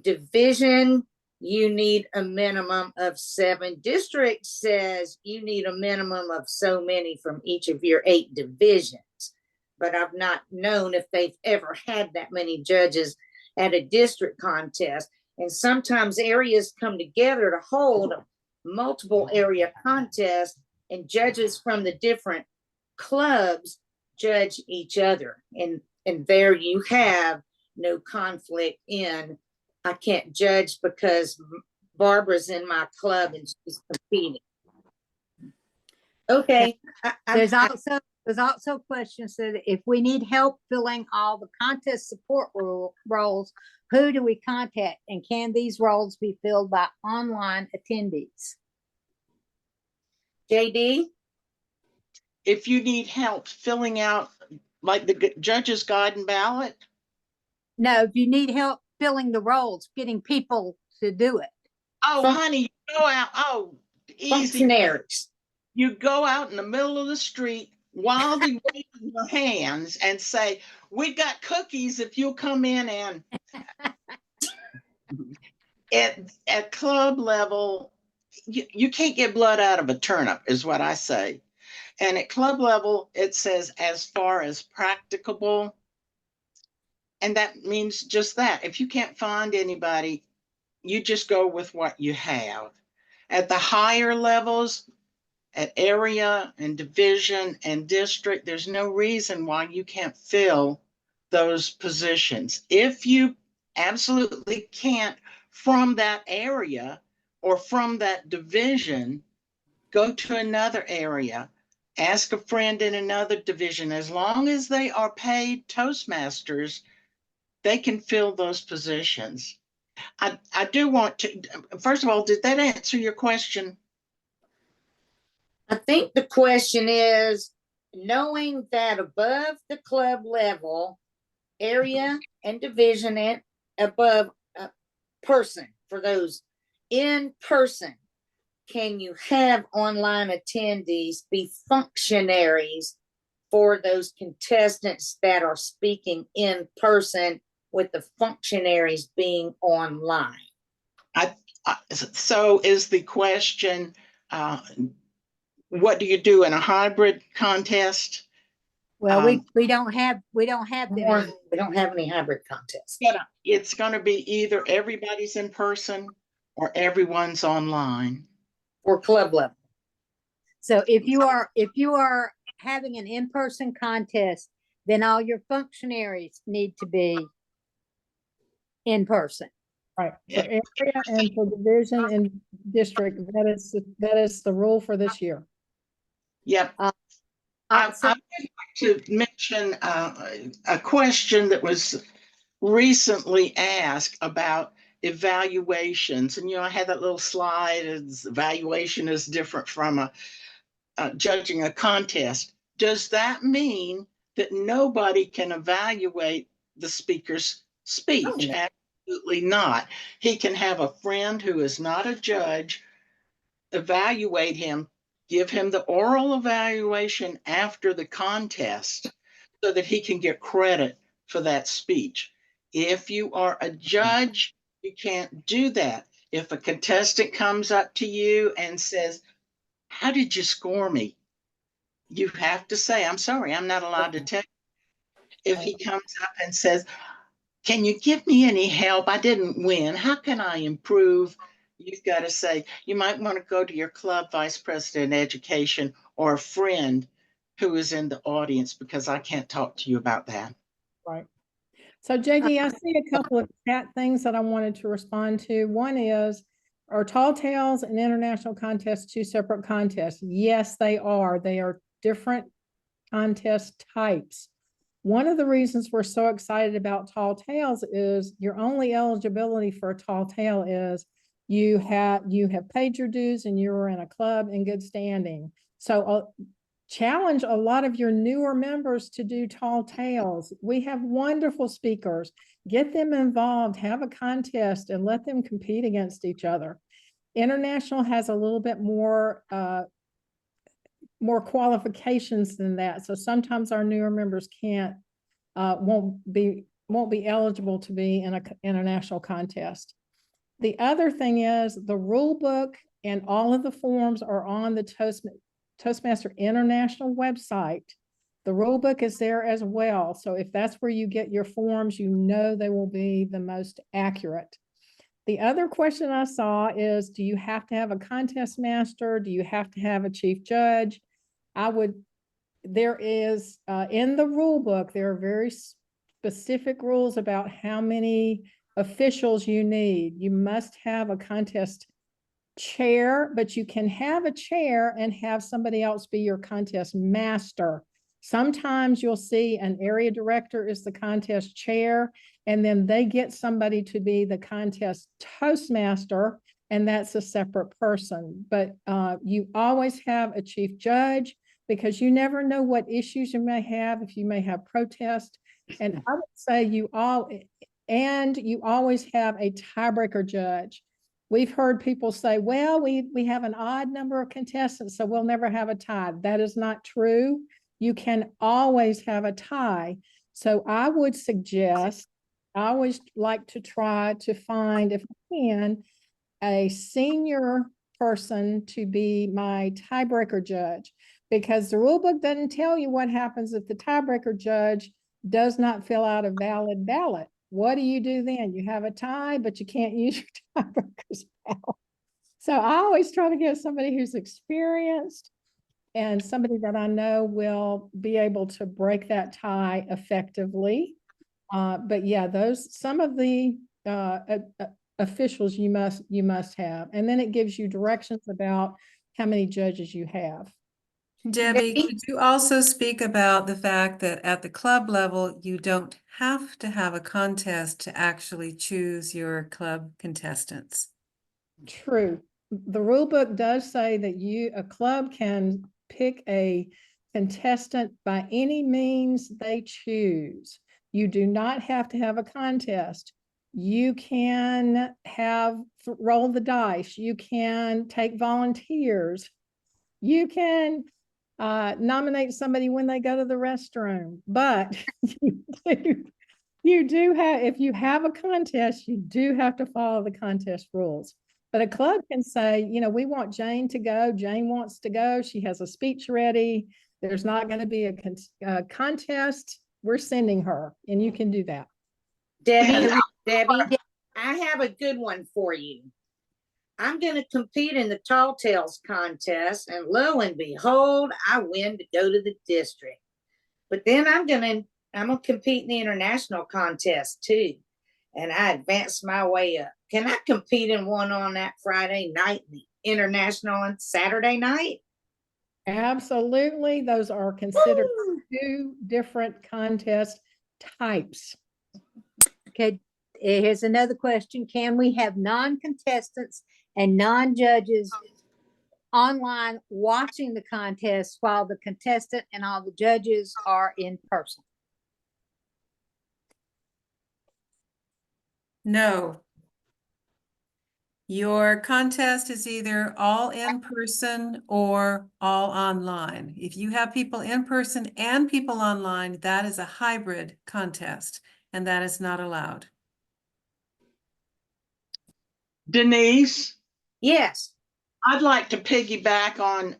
Division, you need a minimum of 7. District says you need a minimum of so many from each of your 8 divisions. But I've not known if they've ever had that many judges at a district contest. And sometimes areas come together to hold multiple area contests, and judges from the different clubs judge each other. And there you have no conflict in, I can't judge because Barbara's in my club and she's competing. Okay. There's also questions that if we need help filling all the contest support roles, who do we contact, and can these roles be filled by online attendees? JD? if you need help filling out like the judge's guide and ballot, No, if you need help filling the roles, getting people to do it. oh, Fun- honey, you go out, oh, easy. Functionaries. You go out in the middle of the street, wildly waving your hands and say, "We got cookies if you'll come in and." At club level, you can't get blood out of a turnip, is what I say. And at club level, it says as far as practicable. And that means just that. If you can't find anybody, you just go with what you have. At the higher levels, at area and division and district, there's no reason why you can't fill those positions. If you absolutely can't from that area or from that division, go to another area, ask a friend in another division. As long as they are paid Toastmasters, they can fill those positions. I do want to, first of all, did that answer your question? I think the question is, knowing that above the club level, area and division and above person, for those in person, can you have online attendees be functionaries for those contestants that are speaking in person, with the functionaries being online? So is the question, what do you do in a hybrid contest? Well, we don't have them. Or we don't have any hybrid contests. It's going to be either everybody's in person or everyone's online. Or club level. So if you are having an in-person contest, then all your functionaries need to be in person. Right, for area and for division and district, that is the rule for this year. Yep. I would like to mention a question that was recently asked about evaluations. And, I had that little slide, evaluation is different from judging a contest. Does that mean that nobody can evaluate the speaker's speech? Oh, no. Absolutely not. He can have a friend who is not a judge evaluate him, give him the oral evaluation after the contest so that he can get credit for that speech. If you are a judge, you can't do that. If a contestant comes up to you and says, "How did you score me?" You have to say, "I'm sorry, I'm not allowed to tell you." If he comes up and says, "Can you give me any help? I didn't win. How can I improve?" You've got to say, you might want to go to your club vice president education or a friend who is in the audience, because I can't talk to you about that. Right. So JD, I see a couple of chat things that I wanted to respond to. One is, are Tall Tales and International Contests two separate contests? Yes, they are. They are different contest types. One of the reasons we're so excited about Tall Tales is your only eligibility for a Tall Tale is you have paid your dues and you were in a club in good standing. So challenge a lot of your newer members to do Tall Tales. We have wonderful speakers. Get them involved, have a contest, and let them compete against each other. International has a little bit more qualifications than that. So sometimes our newer members won't be eligible to be in an international contest. The other thing is the rule book and all of the forms are on the Toastmaster International website. The rule book is there as well. So if that's where you get your forms, they will be the most accurate. The other question I saw is, do you have to have a contest master? Do you have to have a chief judge? There is, in the rule book, there are very specific rules about how many officials you need. You must have a contest chair, but you can have a chair and have somebody else be your contest master. Sometimes you'll see an area director is the contest chair, and then they get somebody to be the contest Toastmaster, and that's a separate person. But you always have a chief judge, because you never know what issues you may have, if you may have protest. And I would say you always have a tiebreaker judge. We've heard people say, well, we have an odd number of contestants, so we'll never have a tie. That is not true. You can always have a tie. So I would suggest, I always like to try to find, if I can, a senior person to be my tiebreaker judge, because the rule book doesn't tell you what happens if the tiebreaker judge does not fill out a valid ballot. What do you do then? You have a tie, but you can't use your tiebreaker's ballot. So I always try to get somebody who's experienced and somebody that I know will be able to break that tie effectively. But yeah, some of the officials you must have, and then it gives you directions about how many judges you have. Debbie, could you also speak about the fact that at the club level, you don't have to have a contest to actually choose your club contestants? True. The rule book does say that a club can pick a contestant by any means they choose. You do not have to have a contest. You can roll the dice. You can take volunteers. You can nominate somebody when they go to the restroom, but you do have, if you have a contest, you do have to follow the contest rules. But a club can say, we want Jane to go. Jane wants to go. She has a speech ready. There's not going to be a contest. We're sending her, and you can do that. Debbie, I have a good one for you. I'm going to compete in the Tall Tales contest, and lo and behold, I win to go to the district. But then I'm going to compete in the international contest too, and I advance my way up. Can I compete in one on that Friday night, the international on Saturday night? Absolutely. Those are considered two different contest types. Okay, here's another question. Can we have non-contestants and non-judges online watching the contest while the contestant and all the judges are in person? No. Your contest is either all in person or all online. If you have people in person and people online, that is a hybrid contest, and that is not allowed. Denise? Yes. I'd like to piggyback on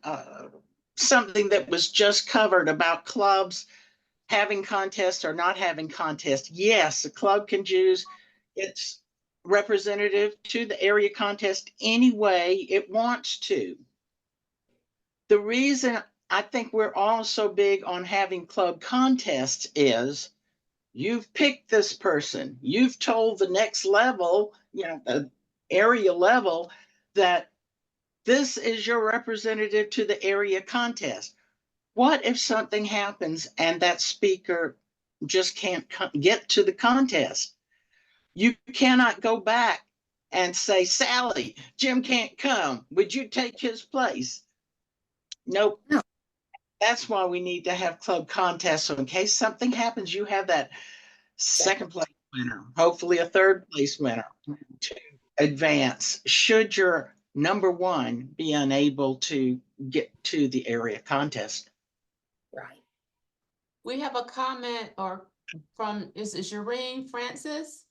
something that was just covered about clubs having contests or not having contests. Yes, a club can choose its representative to the area contest any way it wants to. The reason I think we're all so big on having club contests is you've picked this person. You've told the next level, the area level, that this is your representative to the area contest. What if something happens and that speaker just can't get to the contest? You cannot go back and say, Sally, Jim can't come. Would you take his place? Nope. No. That's why we need to have club contests. So in case something happens, you have that second place winner, hopefully a third place winner to advance should your number one be unable to get to the area contest. Right. We have a comment is it Jareen Francis?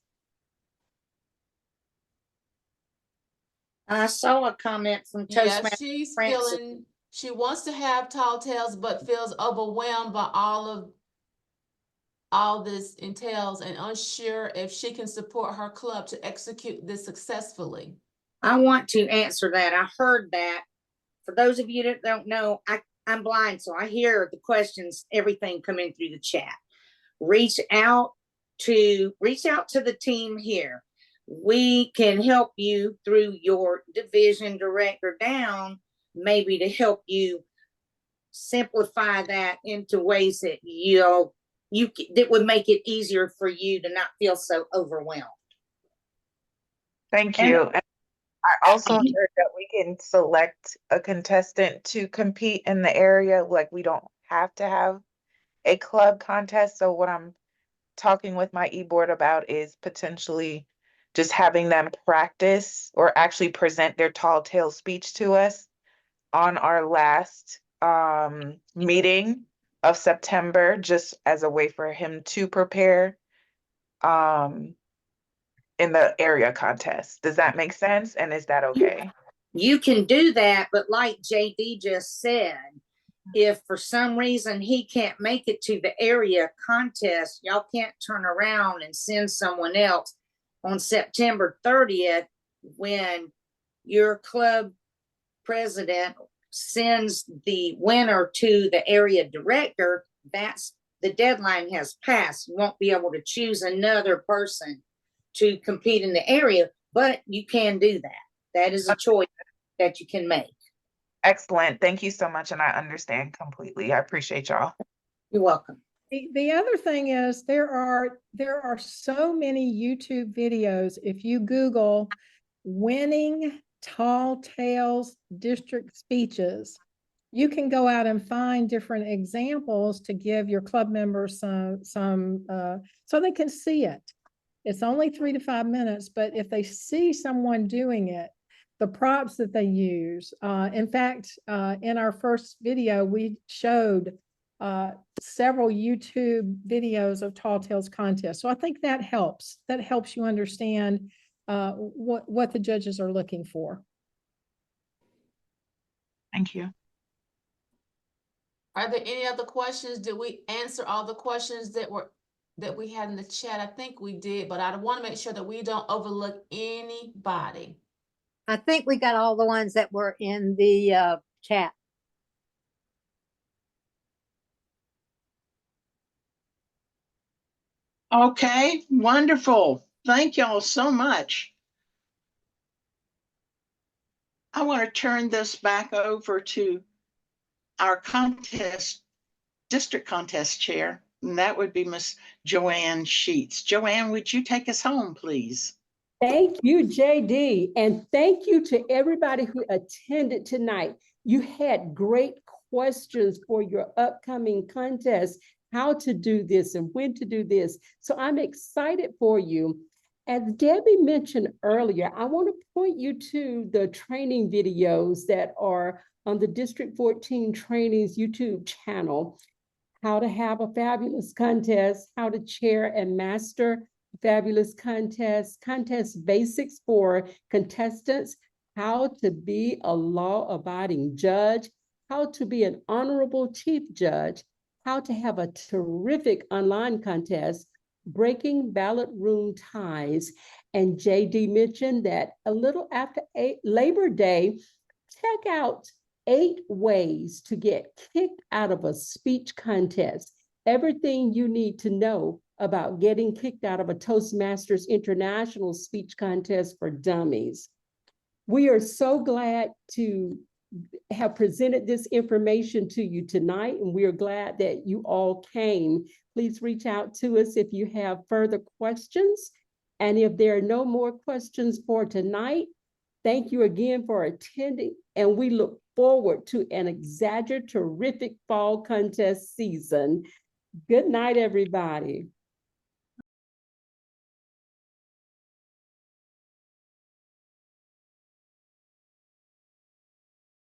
I saw a comment from Yeah, Toastmasters. she's Francis. she wants to have Tall Tales, but feels overwhelmed by all this entails and unsure if she can support her club to execute this successfully. I want to answer that. I heard that. For those of you that don't know, I'm blind, so I hear the questions, everything coming through the chat. Reach out to the team here. We can help you through your division director down, maybe to help you simplify that into ways that that would make it easier for you to not feel so overwhelmed. Thank you. I also heard that we can select a contestant to compete in the area. Like we don't have to have a club contest. So what I'm talking with my e-board about is potentially just having them practice or actually present their tall tale speech to us on our last meeting of September, just as a way for him to prepare um in the area contest. Does that make sense? And is that okay? You can do that, but like JD just said, if for some reason he can't make it to the area contest, y'all can't turn around and send someone else on September 30th when your club president sends the winner to the area director. That's the deadline has passed. You won't be able to choose another person to compete in the area, but you can do that. That is a choice that you can make. Excellent. Thank you so much. And I understand completely. I appreciate y'all. You're welcome. The other thing is there are so many YouTube videos. If you Google winning tall tales district speeches, you can go out and find different examples to give your club members some so they can see it. It's only 3 to 5 minutes, but if they see someone doing it, the props that they use. In fact, in our first video, we showed several YouTube videos of Tall Tales contests. So I think that helps. That helps you understand what the judges are looking for. Thank you. Are there any other questions? Did we answer all the questions that we had in the chat? I think we did, but I want to make sure that we don't overlook anybody. I think we got all the ones that were in the chat. Okay, wonderful. Thank y'all so much. I want to turn this back over to our district contest chair, and that would be Miss Joanne Sheets. Joanne, would you take us home, please? Thank you, JD, and thank you to everybody who attended tonight. You had great questions for your upcoming contest, how to do this and when to do this. So I'm excited for you. As Debbie mentioned earlier, I want to point you to the training videos that are on the District 14 Trainings YouTube channel. How to have a fabulous contest, how to chair and master fabulous contest basics for contestants, how to be a law-abiding judge, how to be an honorable chief judge, how to have a terrific online contest, breaking ballot room ties. And JD mentioned that a little after Labor Day, check out 8 ways to get kicked out of a speech contest. Everything you need to know about getting kicked out of a Toastmasters International Speech Contest for Dummies. We are so glad to have presented this information to you tonight, and we are glad that you all came. Please reach out to us if you have further questions. And if there are no more questions for tonight, thank you again for attending, and we look forward to an exaggerated, terrific fall contest season. Good night, everybody.